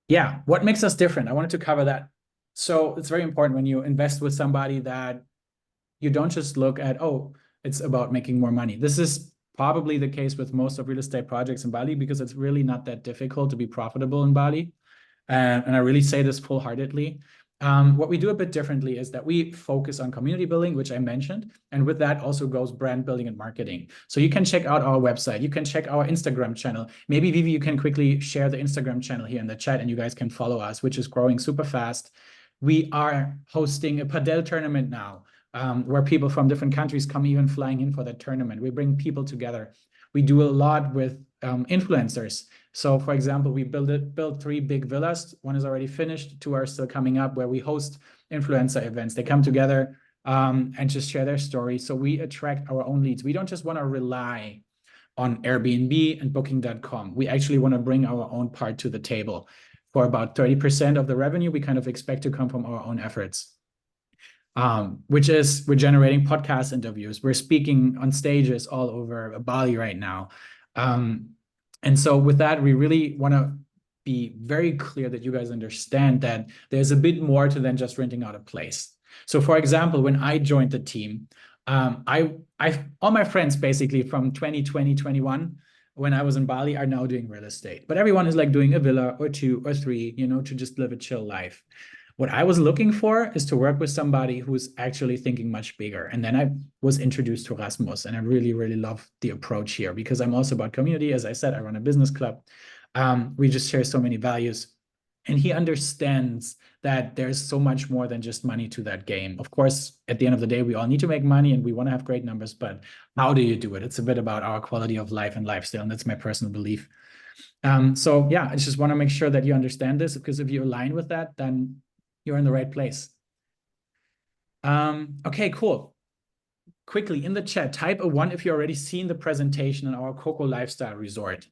Yeah, what makes us different? I wanted to cover that. So it's very important when you invest with somebody that you don't just look at, oh, it's about making more money. This is probably the case with most of real estate projects in Bali because it's really not that difficult to be profitable in Bali. And I really say this full-heartedly. What we do a bit differently is that we focus on community building, which I mentioned, and with that also goes brand building and marketing. So you can check out our website, you can check our Instagram channel. Maybe Vivi, you can quickly share the Instagram channel here in the chat and you guys can follow us, which is growing super fast. We are hosting a padel tournament now, where people from different countries come even flying in for that tournament. We bring people together. We do a lot with influencers. So for example, we built 3 big villas. 1 is already finished, 2 are still coming up, where we host influencer events. They come together and just share their story. So we attract our own leads. We don't just want to rely on Airbnb and booking.com. We actually want to bring our own part to the table. For about 30% of the revenue, we kind of expect to come from our own efforts. Which is we're generating podcast interviews. We're speaking on stages all over Bali right now. And so with that, we really want to be very clear that you guys understand that there's a bit more to than just renting out a place. So for example, when I joined the team, all my friends basically from 2020, 21, when I was in Bali are now doing real estate, but everyone is like doing a villa or 2 or 3, you know, to just live a chill life. What I was looking for is to work with somebody who's actually thinking much bigger. And then I was introduced to Rasmus, and I really, really love the approach here because I'm also about community. As I said, I run a business club. We just share so many values. And he understands that there's so much more than just money to that game. Of course, at the end of the day, we all need to make money and we want to have great numbers, but how do you do it? It's a bit about our quality of life and lifestyle, and that's my personal belief. So yeah, I just want to make sure that you understand this, because if you align with that, then you're in the right place. Okay, cool. Quickly in the chat, type a 1 if you've already seen the presentation on our Coco Lifestyle Resort.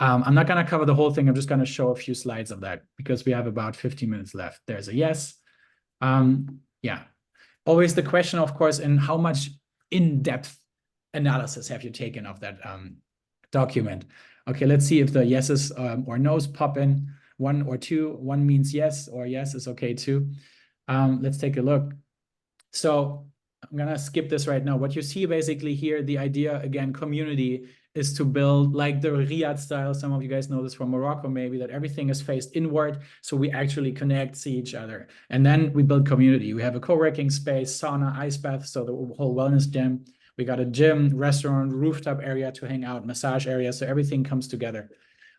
I'm not going to cover the whole thing. I'm just going to show a few slides of that because we have about 15 minutes left. There's a yes. Yeah. Always the question, of course, in how much in-depth analysis have you taken of that document? Okay, let's see if the yeses or nos pop in. 1 or 2. 1 means yes, or yes is okay too. Let's take a look. So I'm going to skip this right now. What you see basically here, the idea, again, community, is to build like the Riyadh style. Some of you guys know this from Morocco, maybe, that everything is faced inward. So we actually connect, see each other. And then we build community. We have a co-working space, sauna, ice bath, so the whole wellness gym. We got a gym, restaurant, rooftop area to hang out, massage area. So everything comes together.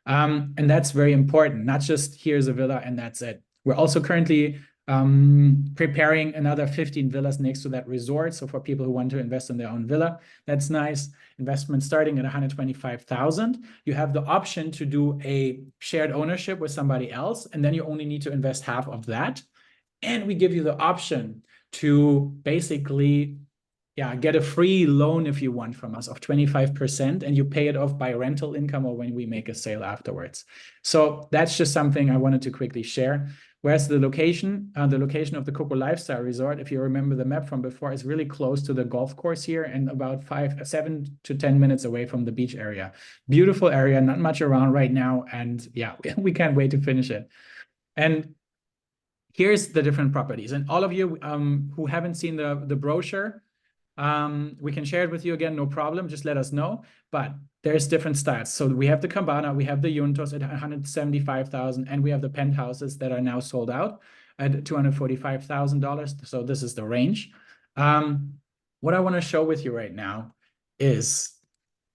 And that's very important, not just here's a villa and that's it. We're also currently preparing another 15 villas next to that resort. So for people who want to invest in their own villa, that's nice. Investment starting at 125,000. You have the option to do a shared ownership with somebody else, and then you only need to invest half of that. And we give you the option to basically get a free loan if you want from us of 25%, and you pay it off by rental income or when we make a sale afterwards. So that's just something I wanted to quickly share. Whereas the location of the Coco Lifestyle Resort, if you remember the map from before, is really close to the golf course here and about 7 to 10 minutes away from the beach area. Beautiful area, not much around right now. And yeah, we can't wait to finish it. And here's the different properties. And all of you who haven't seen the brochure, we can share it with you again, no problem. Just let us know. But there's different stats. So we have the Cabana, we have the Juntos at 175,000, and we have the penthouses that are now sold out at $245,000. So this is the range. What I want to show with you right now is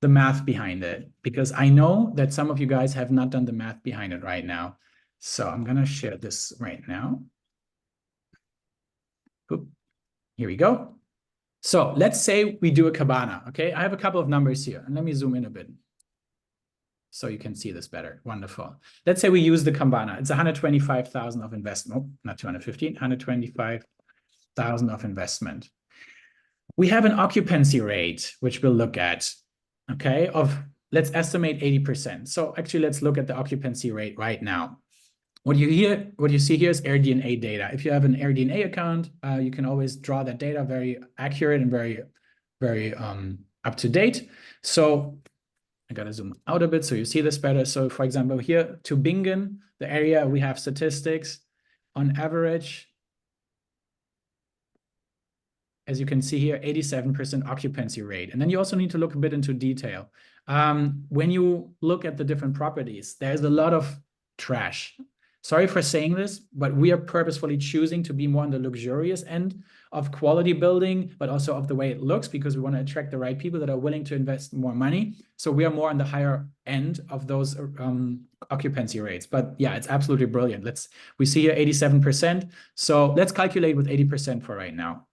the math behind it, because I know that some of you guys have not done the math behind it right now. So I'm going to share this right now. Oop. Here we go. So let's say we do a cabana, okay? I have a couple of numbers here, and let me zoom in a bit so you can see this better. Wonderful. Let's say we use the cabana. It's 125,000 of investment. Oh, not 215, 125,000 of investment. We have an occupancy rate, which we'll look at, okay, of, let's estimate 80%. So actually, let's look at the occupancy rate right now. What you see here is AirDNA data. If you have an AirDNA account, you can always draw that data very accurate and very, very up to date. So I gotta zoom out a bit so you see this better. So for example, here to Bingen, the area, we have statistics on average. As you can see here, 87% occupancy rate. And then you also need to look a bit into detail. When you look at the different properties, there's a lot of trash. Sorry for saying this, but we are purposefully choosing to be more on the luxurious end of quality building, but also of the way it looks, because we want to attract the right people that are willing to invest more money. So we are more on the higher end of those occupancy rates. But yeah, it's absolutely brilliant. We see here 87%. So let's calculate with 80% for right now.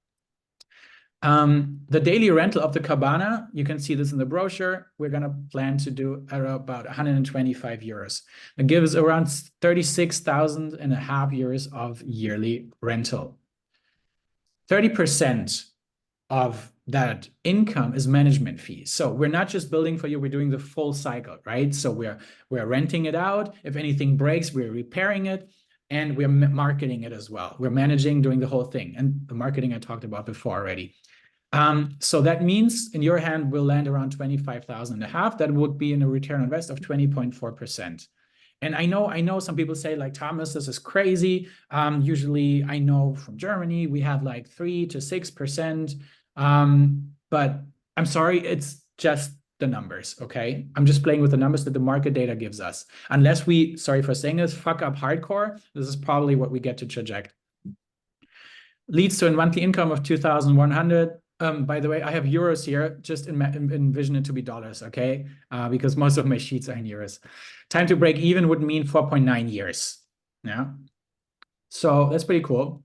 The daily rental of the cabana, you can see this in the brochure. We're going to plan to do about 125 euros. It gives around 36,000 and a half euros of yearly rental. 30% of that income is management fees. So we're not just building for you, we're doing the full cycle, right? So we're renting it out. If anything breaks, we're repairing it, and we're marketing it as well. We're managing, doing the whole thing. And the marketing I talked about before already. So that means in your hand will land around 25,500. That would be in a return on invest of 20.4%. And I know some people say, like, Thomas, this is crazy. Usually I know from Germany, we have like 3 to 6%. But I'm sorry, it's just the numbers, okay? I'm just playing with the numbers that the market data gives us. Unless we, sorry for saying this, fuck up hardcore, this is probably what we get to project. Leads to a monthly income of 2,100. By the way, I have euros here. Just envision it to be dollars, okay? Because most of my sheets are in euros. Time to break even would mean 4.9 years. Yeah. So that's pretty cool.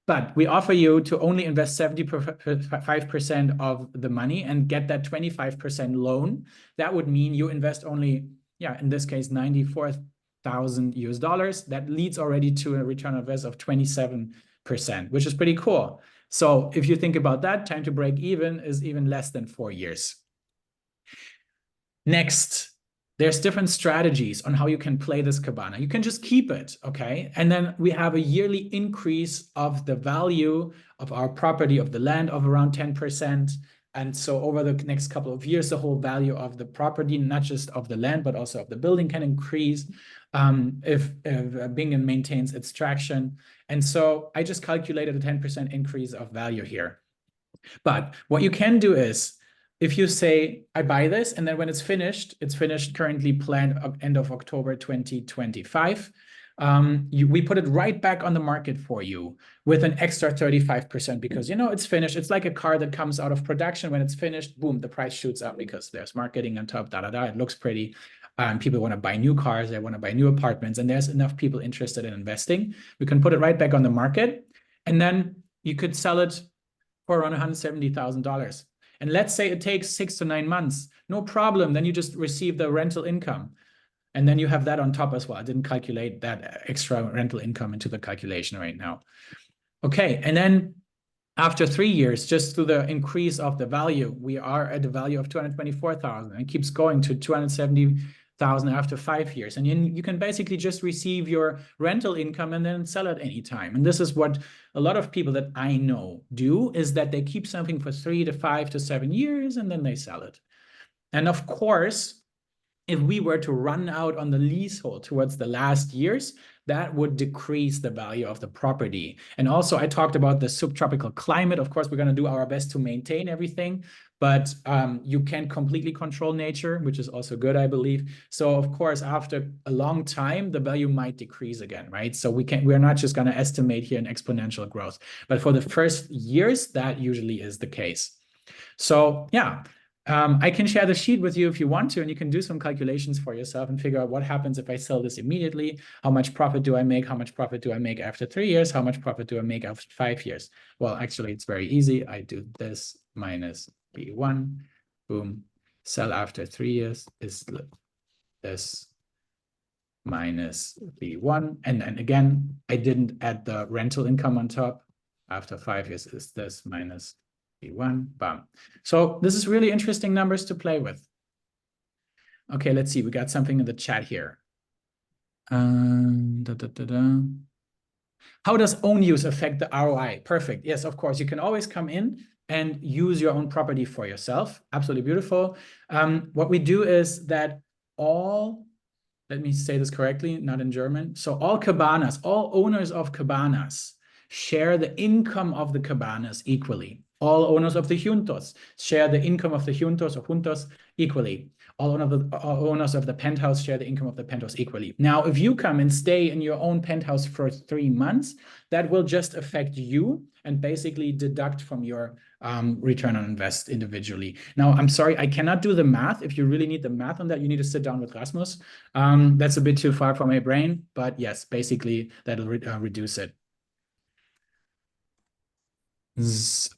But we offer you to only invest 75% of the money and get that 25% loan. That would mean you invest only, yeah, in this case, 94,000 US dollars. That leads already to a return on invest of 27%, which is pretty cool. So if you think about that, time to break even is even less than 4 years. Next, there's different strategies on how you can play this cabana. You can just keep it, okay? And then we have a yearly increase of the value of our property, of the land, of around 10%. And so over the next couple of years, the whole value of the property, not just of the land, but also of the building, can increase if Bingen maintains its traction. And so I just calculated a 10% increase of value here. But what you can do is, if you say, I buy this, and then when it's finished currently planned end of October 2025, we put it right back on the market for you with an extra 35%, because, you know, it's finished. It's like a car that comes out of production. When it's finished, boom, the price shoots up because there's marketing on top, it looks pretty. People want to buy new cars, they want to buy new apartments, and there's enough people interested in investing. We can put it right back on the market, and then you could sell it for around $170,000. And let's say it takes 6 to 9 months, no problem. Then you just receive the rental income. And then you have that on top as well. I didn't calculate that extra rental income into the calculation right now. Okay, and then after 3 years, just through the increase of the value, we are at a value of 224,000 and keeps going to 270,000 after 5 years. And you can basically just receive your rental income and then sell it anytime. And this is what a lot of people that I know do, is that they keep something for 3 to 5 to 7 years and then they sell it. And of course, if we were to run out on the leasehold towards the last years, that would decrease the value of the property. And also, I talked about the subtropical climate. Of course, we're going to do our best to maintain everything, but you can't completely control nature, which is also good, I believe. So of course, after a long time, the value might decrease again, right? So we're not just going to estimate here an exponential growth, but for the first years, that usually is the case. So yeah. I can share the sheet with you if you want to, and you can do some calculations for yourself and figure out what happens if I sell this immediately. How much profit do I make? How much profit do I make after 3 years? How much profit do I make after 5 years? Well, actually, it's very easy. I do this minus B1, boom. Sell after 3 years is this minus B1. And then again, I didn't add the rental income on top. After 5 years is this minus B1, bam. So this is really interesting numbers to play with. Okay, let's see. We got something in the chat here. How does own use affect the ROI? Perfect. Yes, of course. You can always come in and use your own property for yourself. Absolutely beautiful. What we do is that let me say this correctly, not in German. So all cabanas, all owners of cabanas share the income of the cabanas equally. All owners of the juntos share the income of the juntos or juntos equally. All owners of the penthouse share the income of the penthouse equally. Now, if you come and stay in your own penthouse for 3 months, that will just affect you and basically deduct from your return on invest individually. Now, I'm sorry, I cannot do the math. If you really need the math on that, you need to sit down with Rasmus. That's a bit too far from my brain, but yes, basically that'll reduce it.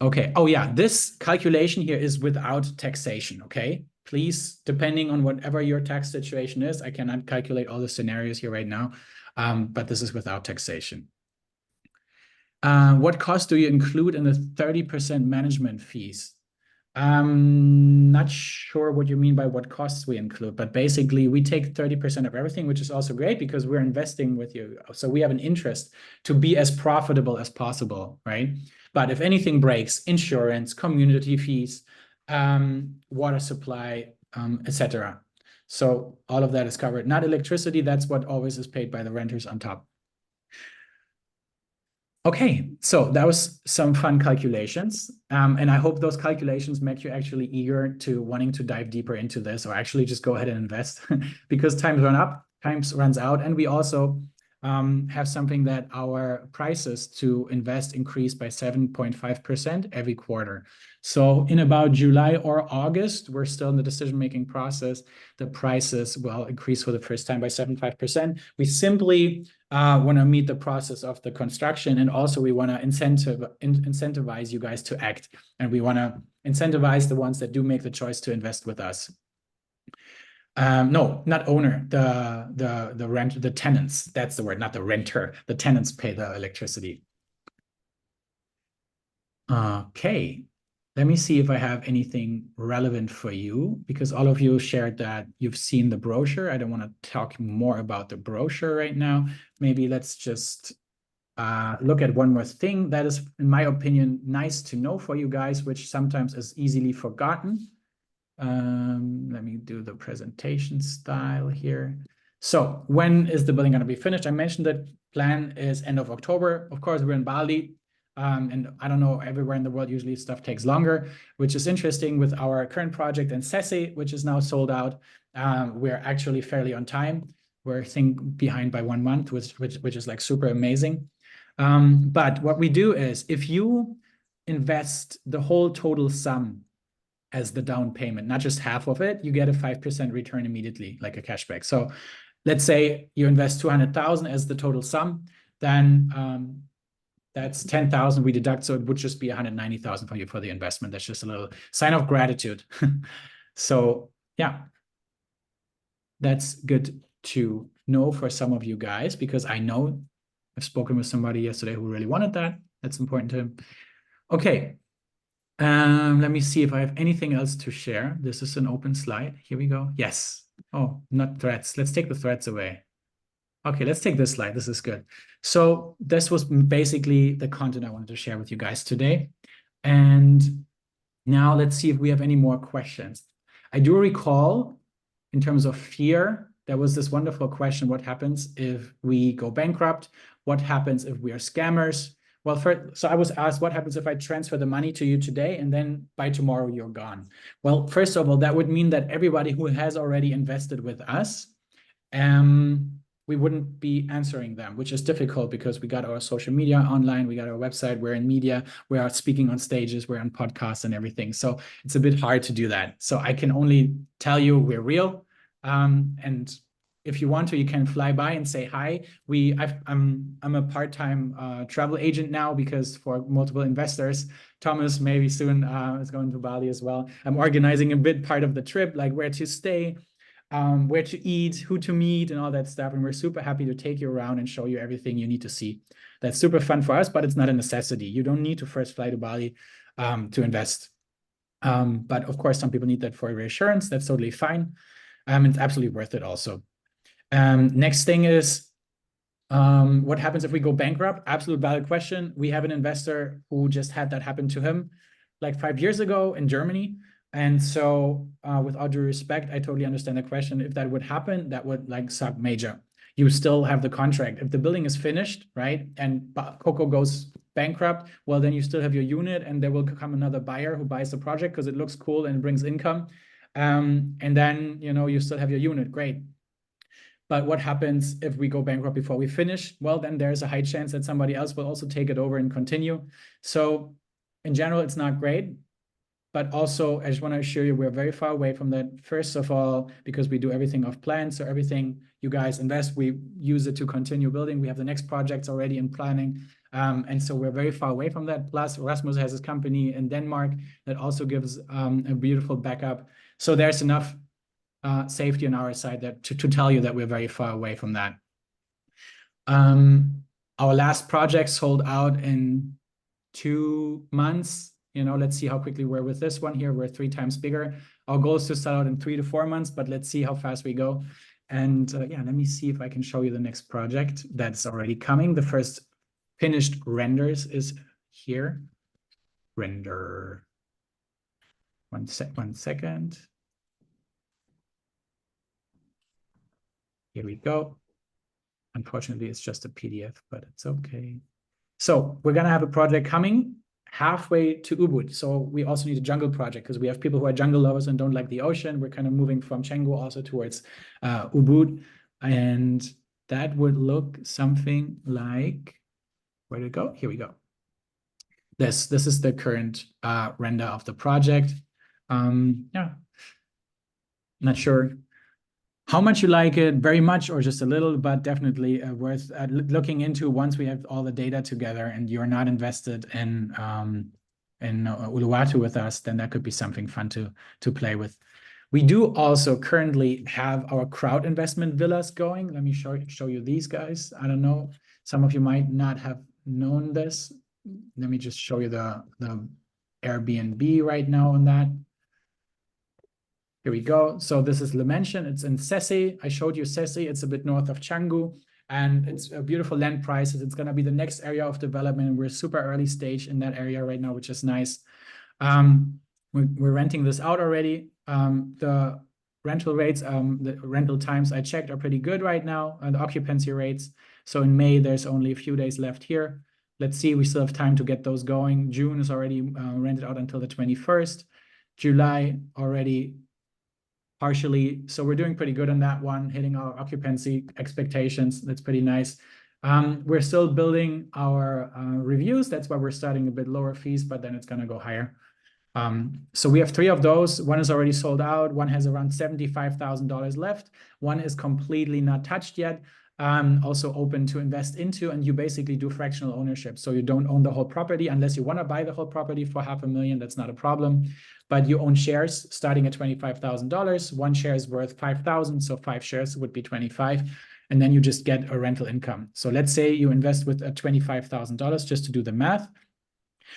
Okay. Oh yeah, this calculation here is without taxation. Okay. Please, depending on whatever your tax situation is, I cannot calculate all the scenarios here right now, but this is without taxation. What cost do you include in the 30% management fees? I'm not sure what you mean by what costs we include, but basically we take 30% of everything, which is also great because we're investing with you. So we have an interest to be as profitable as possible, right? But if anything breaks, insurance, community fees, water supply, etc. So all of that is covered. Not electricity, that's what always is paid by the renters on top. Okay, so that was some fun calculations. And I hope those calculations make you actually eager to wanting to dive deeper into this, or actually just go ahead and invest because times runs out. And we also have something that our prices to invest increase by 7.5% every quarter. So in about July or August, we're still in the decision-making process. The prices will increase for the first time by 7.5%. We simply want to meet the process of the construction, and also we want to incentivize you guys to act, and we want to incentivize the ones that do make the choice to invest with us. No, not owner, the rent, the tenants, that's the word, not the renter. The tenants pay the electricity. Okay, let me see if I have anything relevant for you, because all of you shared that you've seen the brochure. I don't want to talk more about the brochure right now. Maybe let's just look at one more thing that is, in my opinion, nice to know for you guys, which sometimes is easily forgotten. Let me do the presentation style here. So when is the building going to be finished? I mentioned that plan is end of October. Of course, we're in Bali. And I don't know, everywhere in the world, usually stuff takes longer, which is interesting with our current project in Sessi, which is now sold out. We're actually fairly on time. We're behind by 1 month, which is like super amazing. But what we do is if you invest the whole total sum as the down payment, not just half of it, you get a 5% return immediately, like a cashback. So let's say you invest 200,000 as the total sum, then that's 10,000 we deduct. So it would just be 190,000 for you for the investment. That's just a little sign of gratitude. So yeah, that's good to know for some of you guys, because I know I've spoken with somebody yesterday who really wanted that. That's important to him. Okay. Let me see if I have anything else to share. This is an open slide. Here we go. Yes. Oh, not threats. Let's take the threats away. Okay, let's take this slide. This is good. So this was basically the content I wanted to share with you guys today. And now let's see if we have any more questions. I do recall, in terms of fear, there was this wonderful question: what happens if we go bankrupt? What happens if we are scammers? Well, so I was asked, what happens if I transfer the money to you today and then by tomorrow you're gone? Well, first of all, that would mean that everybody who has already invested with us, we wouldn't be answering them, which is difficult because we got our social media online, we got our website, we're in media, we are speaking on stages, we're on podcasts and everything. So it's a bit hard to do that. So I can only tell you we're real. And if you want to, you can fly by and say hi. I'm a part-time travel agent now, because for multiple investors, Thomas maybe soon is going to Bali as well. I'm organizing a bit part of the trip, like where to stay, where to eat, who to meet, and all that stuff. And we're super happy to take you around and show you everything you need to see. That's super fun for us, but it's not a necessity. You don't need to first fly to Bali to invest. But of course, some people need that for reassurance. That's totally fine. It's absolutely worth it also. Next thing is, what happens if we go bankrupt? Absolute valid question. We have an investor who just had that happen to him like 5 years ago in Germany. And so with all due respect, I totally understand the question. If that would happen, that would like suck major. You still have the contract. If the building is finished, right, and Coco goes bankrupt, well, then you still have your unit, and there will come another buyer who buys the project because it looks cool and brings income. And then, you still have your unit. Great. But what happens if we go bankrupt before we finish? Well, then there's a high chance that somebody else will also take it over and continue. So in general, it's not great. But also, I just want to assure you, we're very far away from that. First of all, because we do everything off plan. So everything you guys invest, we use it to continue building. We have the next projects already in planning. And so we're very far away from that. Plus, Rasmus has his company in Denmark that also gives a beautiful backup. So there's enough safety on our side that to tell you that we're very far away from that. Our last project sold out in 2 months. You know, let's see how quickly we're with this one here. We're 3 times bigger. Our goal is to sell out in 3 to 4 months, but let's see how fast we go. And yeah, let me see if I can show you the next project that's already coming. The first finished renders is here. Render. One second. Here we go. Unfortunately, it's just a PDF, but it's okay. So we're going to have a project coming halfway to Ubud. So we also need a jungle project because we have people who are jungle lovers and don't like the ocean. We're kind of moving from Canggu also towards Ubud. And that would look something like, where did it go? Here we go. This is the current render of the project. Yeah, not sure how much you like it, very much or just a little, but definitely worth looking into once we have all the data together and you're not invested in Uluwatu with us, then that could be something fun to play with. We do also currently have our crowd investment villas going. Let me show you these guys. I don't know, some of you might not have known this. Let me just show you the Airbnb right now on that. Here we go. So this is Lemention. It's in Sesi. I showed you Sesi. It's a bit north of Canggu, and it's a beautiful land prices. It's going to be the next area of development. And we're super early stage in that area right now, which is nice. We're renting this out already. The rental rates, the rental times I checked are pretty good right now, and the occupancy rates. So in May, there's only a few days left here. Let's see, we still have time to get those going. June is already rented out until the 21st. July already partially. So we're doing pretty good on that one, hitting our occupancy expectations. That's pretty nice. We're still building our reviews. That's why we're starting a bit lower fees, but then it's going to go higher. So we have 3 of those. One is already sold out. One has around $75,000 left. One is completely not touched yet. Also open to invest into, and you basically do fractional ownership. So you don't own the whole property unless you want to buy the whole property for $500,000. That's not a problem. But you own shares starting at $25,000. One share is worth $5,000. So 5 shares would be 25. And then you just get a rental income. So let's say you invest with $25,000 just to do the math.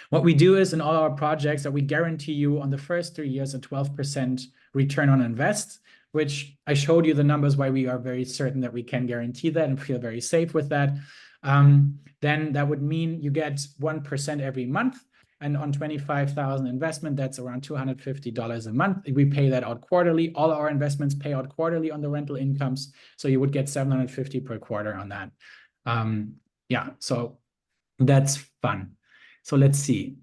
What we do is in all our projects that we guarantee you on the first 3 years a 12% return on invest, which I showed you the numbers why we are very certain that we can guarantee that and feel very safe with that. Then that would mean you get 1% every month. And on 25,000 investment, that's around $250 a month. We pay that out quarterly. All our investments pay out quarterly on the rental incomes. So you would get $750 per quarter on that. Yeah, so that's fun. So let's see.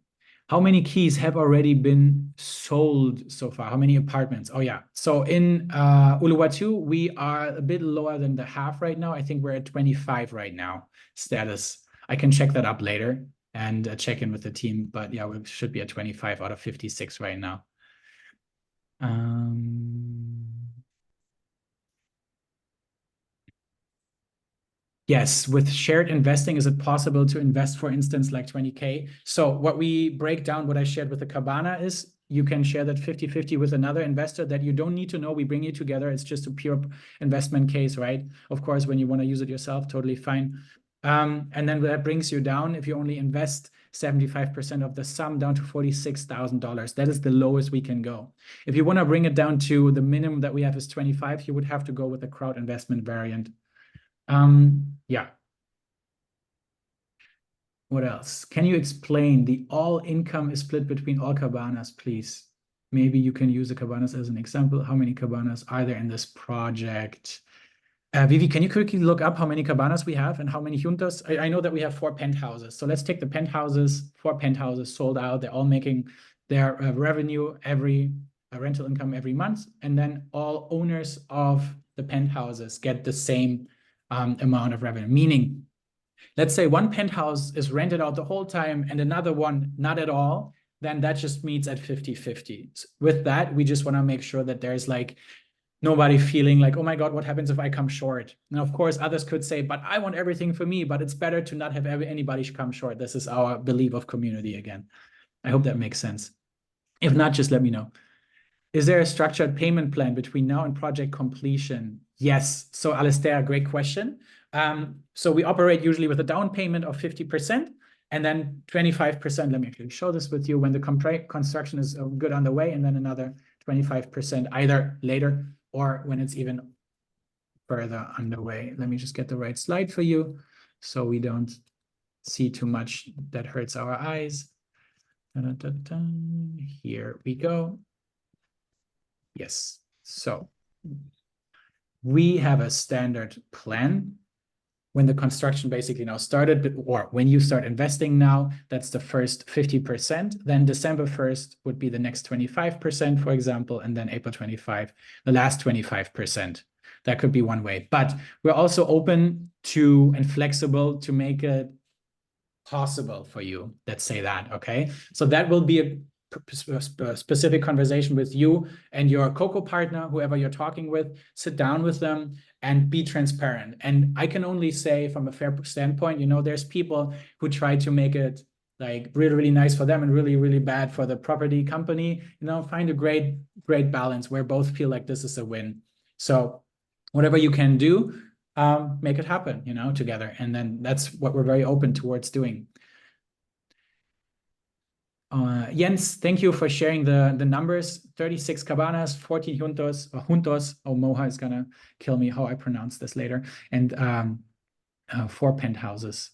How many keys have already been sold so far? How many apartments? Oh, yeah. So in Uluwatu, we are a bit lower than the half right now. I think we're at 25 right now status. I can check that up later and check in with the team. But yeah, we should be at 25 out of 56 right now. Yes, with shared investing, is it possible to invest, for instance, like 20K? So what we break down, what I shared with the Cabana is you can share that 50-50 with another investor that you don't need to know. We bring you together. It's just a pure investment case, right? Of course, when you want to use it yourself, totally fine. And then that brings you down, if you only invest 75% of the sum, down to $46,000. That is the lowest we can go. If you want to bring it down to the minimum that we have is 25, you would have to go with the crowd investment variant. Yeah. What else? Can you explain the all income is split between all cabanas, please? Maybe you can use the cabanas as an example. How many cabanas are there in this project? Vivi, can you quickly look up how many cabanas we have and how many juntas? I know that we have 4 penthouses. So let's take the penthouses, 4 penthouses sold out. They're all making their revenue rental income every month. And then all owners of the penthouses get the same amount of revenue, meaning let's say one penthouse is rented out the whole time and another one not at all, then that just meets at 50-50. With that, we just want to make sure that there's like nobody feeling like, oh my God, what happens if I come short? And of course, others could say, but I want everything for me, but it's better to not have anybody come short. This is our belief of community again. I hope that makes sense. If not, just let me know. Is there a structured payment plan between now and project completion? Yes. So Alistair, great question. So we operate usually with a down payment of 50% and then 25%. Let me actually show this with you when the construction is good on the way, and then another 25% either later or when it's even further underway. Let me just get the right slide for you so we don't see too much that hurts our eyes. Here we go. Yes. So we have a standard plan when the construction basically now started, or when you start investing now, that's the first 50%. Then December 1st would be the next 25%, for example, and then April 25, the last 25%. That could be one way. But we're also open to and flexible to make it possible for you. Let's say that, okay? So that will be a specific conversation with you and your Coco partner, whoever you're talking with. Sit down with them and be transparent. And I can only say from a fair standpoint, you know, there's people who try to make it like really, really nice for them and really, really bad for the property company. You know, find a great balance where both feel like this is a win. So whatever you can do, make it happen, you know, together. And then that's what we're very open towards doing. Jens, thank you for sharing the numbers. 36 cabanas, 14 juntos. Oh, Moha is gonna kill me how I pronounce this later. And 4 penthouses.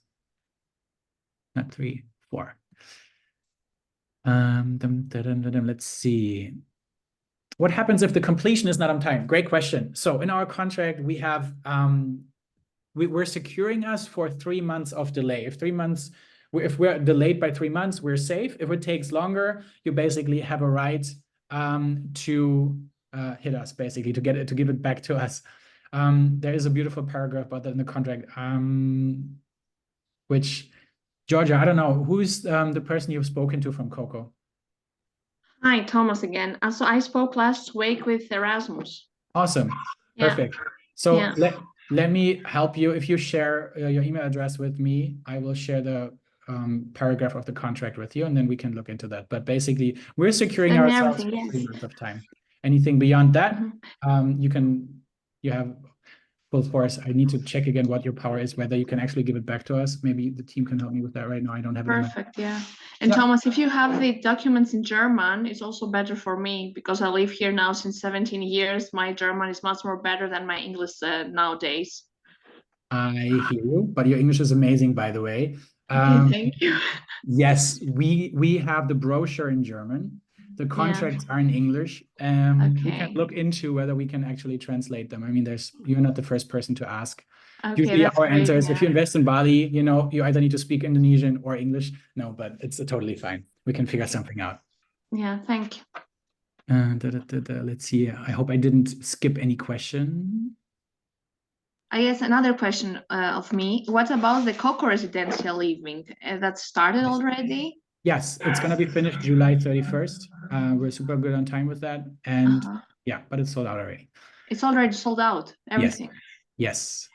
Not 3, 4. Let's see. What happens if the completion is not on time? Great question. So in our contract, we have we're securing us for 3 months of delay. If we're delayed by 3 months, we're safe. If it takes longer, you basically have a right to hit us, basically, to give it back to us. There is a beautiful paragraph about that in the contract, which, Georgia, I don't know, who's the person you've spoken to from Coco? Hi, Thomas again. So I spoke last week with Erasmus. Awesome. Yeah. Perfect. So Yeah. let me help you. If you share your email address with me, I will share the paragraph of the contract with you, and then we can look into that. But basically, we're securing Send me ourselves everything, for yes. 3 months of time. Anything beyond that, Mhm. you have full force. I need to check again what your power is, whether you can actually give it back to us. Maybe the team can help me with that right now. I don't have it in my. Perfect, yeah. And Yeah. Thomas, if you have the documents in German, it's also better for me because I live here now since 17 years. My German is much more better than my English nowadays. I hear you, but your English is amazing, by the way. Okay, thank you. Yes, we have the brochure in German. The contracts are in English. We can Okay. look into whether we can actually translate them. I mean, you're not the first person to ask. Okay, Usually that's our great, answer is, yeah. if you invest in Bali, you know, you either need to speak Indonesian or English. No, but it's totally fine. We can figure something out. Yeah, thank you. Let's see. I hope I didn't skip any question. I guess another question of me. What about the Coco residential living? That started already? Yes, it's going to be finished July 31st. We're super good on time with that. And yeah, but it's sold out already. It's already sold out, everything. Yes.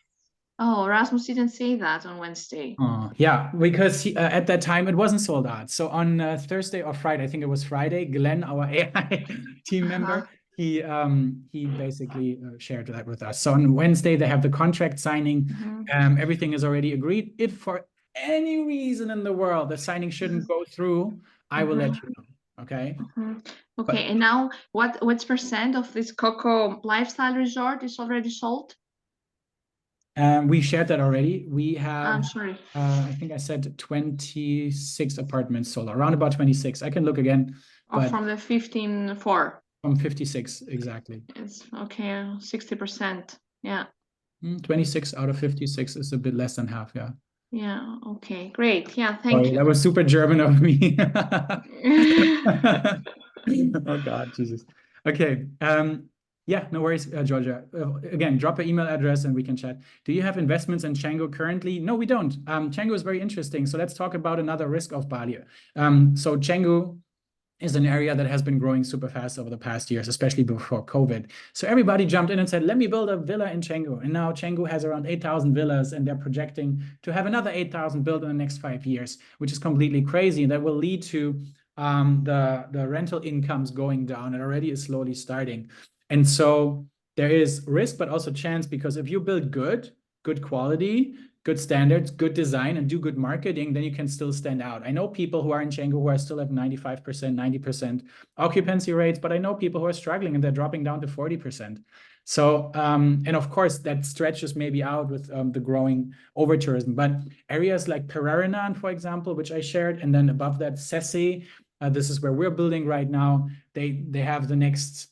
Oh, Rasmus didn't say that on Wednesday. Yeah, because at that time it wasn't sold out. So on Thursday or Friday, I think it was Friday, Glenn, our AI team member, he basically shared that with us. So on Wednesday they have the contract signing. Everything is already agreed. If for any reason in the world the signing shouldn't go through, I will let you know. Okay. Okay, and now what's percent of this Coco lifestyle resort is already sold? We shared that already. We have, I'm sorry. I think I said 26 apartments sold, around about 26. I can look again. Or from the 15.4. From 56, exactly. It's okay, 60%. Yeah. 26 out of 56 is a bit less than half, yeah. Yeah, okay, great. Yeah, thank you. That was super German of me. Oh God, Jesus. Okay. Yeah, no worries, Georgia. Again, drop an email address and we can chat. Do you have investments in Django currently? No, we don't. Django is very interesting. So let's talk about another risk of Bali. So Django is an area that has been growing super fast over the past years, especially before COVID. So everybody jumped in and said, let me build a villa in Canggu. And now Canggu has around 8,000 villas, and they're projecting to have another 8,000 built in the next 5 years, which is completely crazy. That will lead to the rental incomes going down. It already is slowly starting. And so there is risk, but also chance, because if you build good quality, good standards, good design, and do good marketing, then you can still stand out. I know people who are in Canggu who are still at 95%, 90% occupancy rates, but I know people who are struggling and they're dropping down to 40%. So, and of course, that stretches maybe out with the growing over-tourism. But areas like Perarinan, for example, which I shared, and then above that, Sese, this is where we're building right now. They have the next,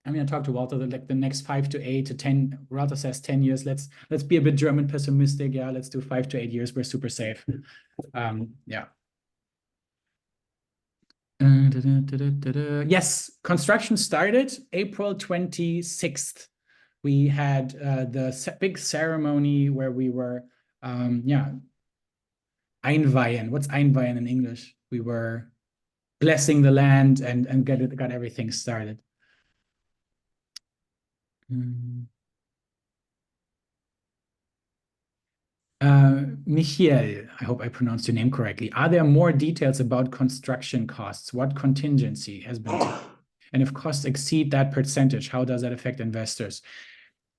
I'm going to talk to Walter, like the next 5 to 8 to 10, Walter says 10 years. Let's be a bit German pessimistic. Yeah, let's do 5 to 8 years. We're super safe. Yeah. Yes, construction started April 26th. We had the big ceremony where we were, yeah, einweihen. What's einweihen in English? We were blessing the land and got everything started. Michiel, I hope I pronounced your name correctly. Are there more details about construction costs? What contingency has been taken? And if costs exceed that percentage, how does that affect investors?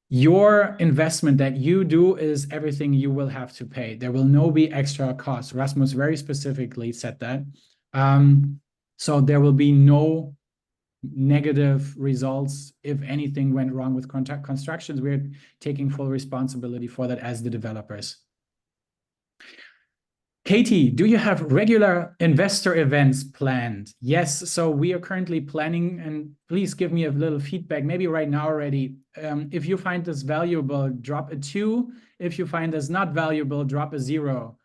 Your investment that you do is everything you will have to pay. There will no be extra costs. Rasmus very specifically said that. So there will be no negative results if anything went wrong with constructions. We're taking full responsibility for that as the developers. Katie, do you have regular investor events planned? Yes, so we are currently planning, and please give me a little feedback, maybe right now already. If you find this valuable, drop a 2. If you find this not valuable, drop a 0.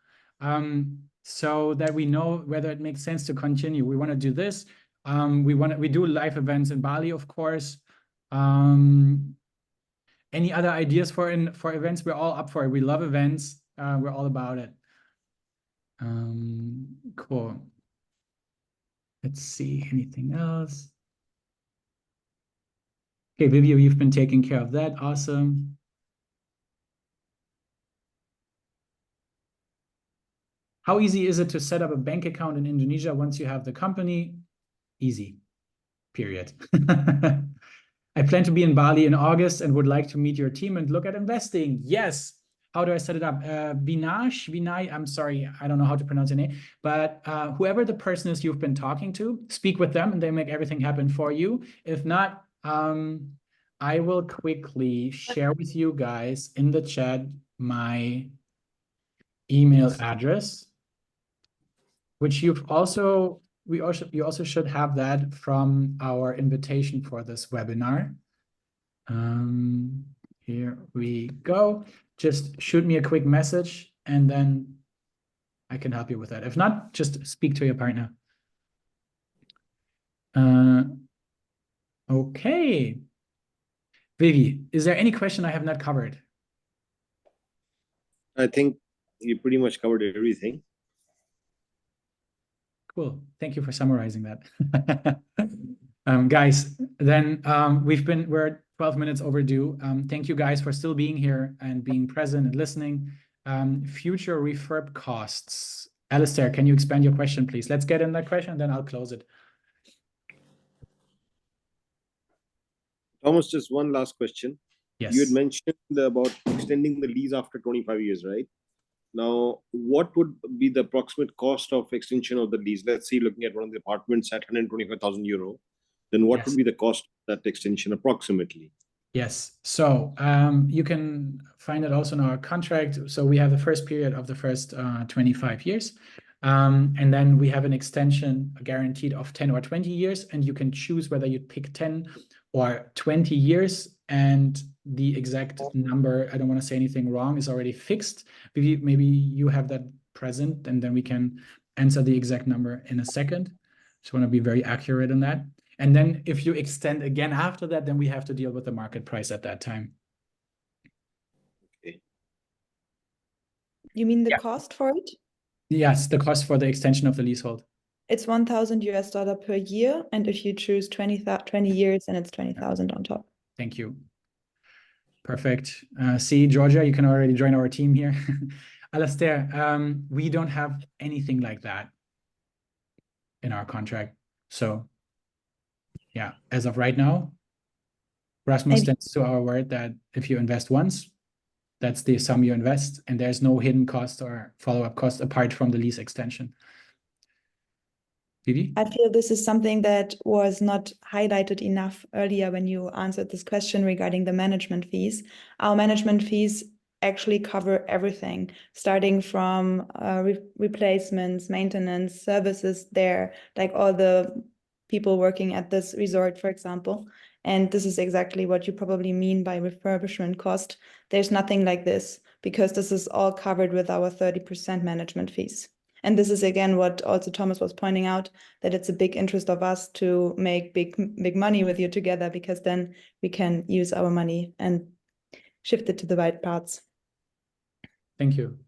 So that we know whether it makes sense to continue. We want to do this. We do live events in Bali, of course. Any other ideas for events? We're all up for it. We love events. We're all about it. Cool. Let's see, anything else? Okay, Vivio, you've been taking care of that. Awesome. How easy is it to set up a bank account in Indonesia once you have the company? Easy, period. I plan to be in Bali in August and would like to meet your team and look at investing. Yes. How do I set it up? Vinay, I'm sorry, I don't know how to pronounce your name, but whoever the person is you've been talking to, speak with them and they make everything happen for you. If not, I will quickly share with you guys in the chat my email address, which you also should have that from our invitation for this webinar. Here we go. Just shoot me a quick message and then I can help you with that. If not, just speak to your partner. Okay. Vivi, is there any question I have not covered? I think you pretty much covered everything. Cool. Thank you for summarizing that. Guys, then we're 12 minutes overdue. Thank you guys for still being here and being present and listening. Future refurb costs. Alistair, can you expand your question, please? Let's get in that question, and then I'll close it. Thomas, just one last question. Yes. You had mentioned about extending the lease after 25 years, right? Now, what would be the approximate cost of extension of the lease? Let's say looking at one of the apartments at 125,000 euro, then what would be the cost of that extension approximately? Yes. So you can find it also in our contract. So we have the first period of the first 25 years. And then we have an extension guaranteed of 10 or 20 years. And you can choose whether you pick 10 or 20 years. And the exact number, I don't want to say anything wrong, is already fixed. Maybe you have that present, and then we can answer the exact number in a second. Just want to be very accurate in that. And then if you extend again after that, then we have to deal with the market price at that time. Okay. You mean the cost for it? Yes, the cost for the extension of the leasehold. It's $1,000 per year. And if you choose 20 years, then it's 20,000 on top. Thank you. Perfect. See, Georgia, you can already join our team here. Alastair, we don't have anything like that in our contract. So yeah, as of right now, Rasmus stands to our word that if you invest once, that's the sum you invest, and there's no hidden cost or follow-up cost apart from the lease extension. Vivi? I feel this is something that was not highlighted enough earlier when you answered this question regarding the management fees. Our management fees actually cover everything, starting from replacements, maintenance, services there, like all the people working at this resort, for example. And this is exactly what you probably mean by refurbishment cost. There's nothing like this, because this is all covered with our 30% management fees. And this is again what also Thomas was pointing out, that it's a big interest of us to make big money with you together, because then we can use our money and shift it to the right parts. Thank you.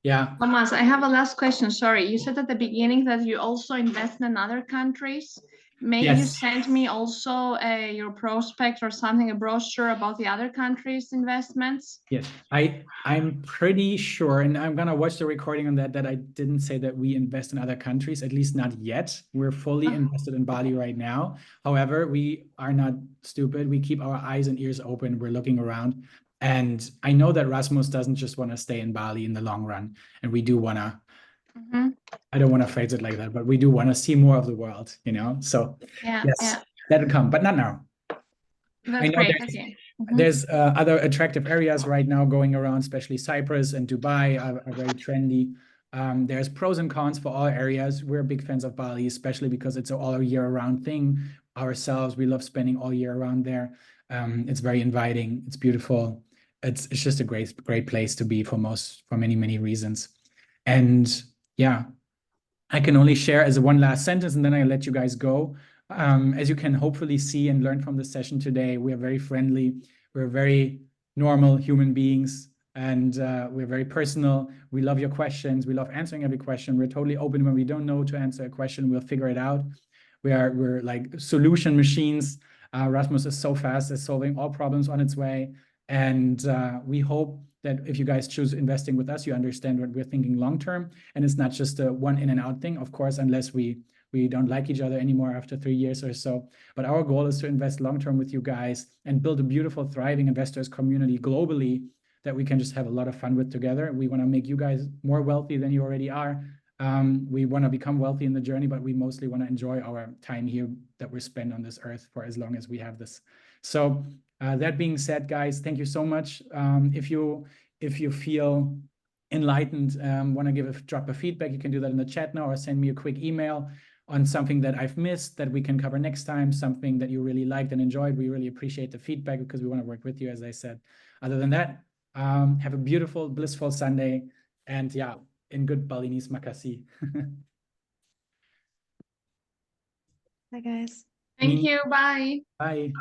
Yeah. Thomas, I have a last question. Sorry, you said at the beginning that you also invest in other countries. May you send me also your prospect or something, a brochure about the other countries' investments? Yes, I'm pretty sure, and I'm gonna watch the recording on that I didn't say that we invest in other countries, at least not yet. We're fully invested in Bali right now. However, we are not stupid. We keep our eyes and ears open. We're looking around. And I know that Rasmus doesn't just want to stay in Bali in the long run. And we do want to, I don't want to phrase it like that, but we do want to see more of the world, you know? So yes, that'll come, but not now. That's great. Okay. There's other attractive areas right now going around, especially Cyprus and Dubai are very trendy. There's pros and cons for all areas. We're big fans of Bali, especially because it's an all year round thing. Ourselves, we love spending all year around there. It's very inviting. It's beautiful. It's just a great place to be for many reasons. And yeah, I can only share as one last sentence, and then I let you guys go. As you can hopefully see and learn from the session today, we are very friendly. We're very normal human beings, and we're very personal. We love your questions. We love answering every question. We're totally open. When we don't know to answer a question, we'll figure it out. We're like solution machines. Rasmus is so fast at solving all problems on its way. And we hope that if you guys choose investing with us, you understand what we're thinking long-term. And it's not just a one in and out thing, of course, unless we don't like each other anymore after 3 years or so. But our goal is to invest long-term with you guys and build a beautiful, thriving investors community globally that we can just have a lot of fun with together. We want to make you guys more wealthy than you already are. We want to become wealthy in the journey, but we mostly want to enjoy our time here that we spend on this earth for as long as we have this. So that being said, guys, thank you so much. If you feel enlightened, want to drop a feedback, you can do that in the chat now, or send me a quick email on something that I've missed that we can cover next time, something that you really liked and enjoyed. We really appreciate the feedback because we want to work with you, as I said. Other than that, have a beautiful, blissful Sunday, and yeah, in good Balinese, makasih. Bye, guys. Thank you. Bye. Bye.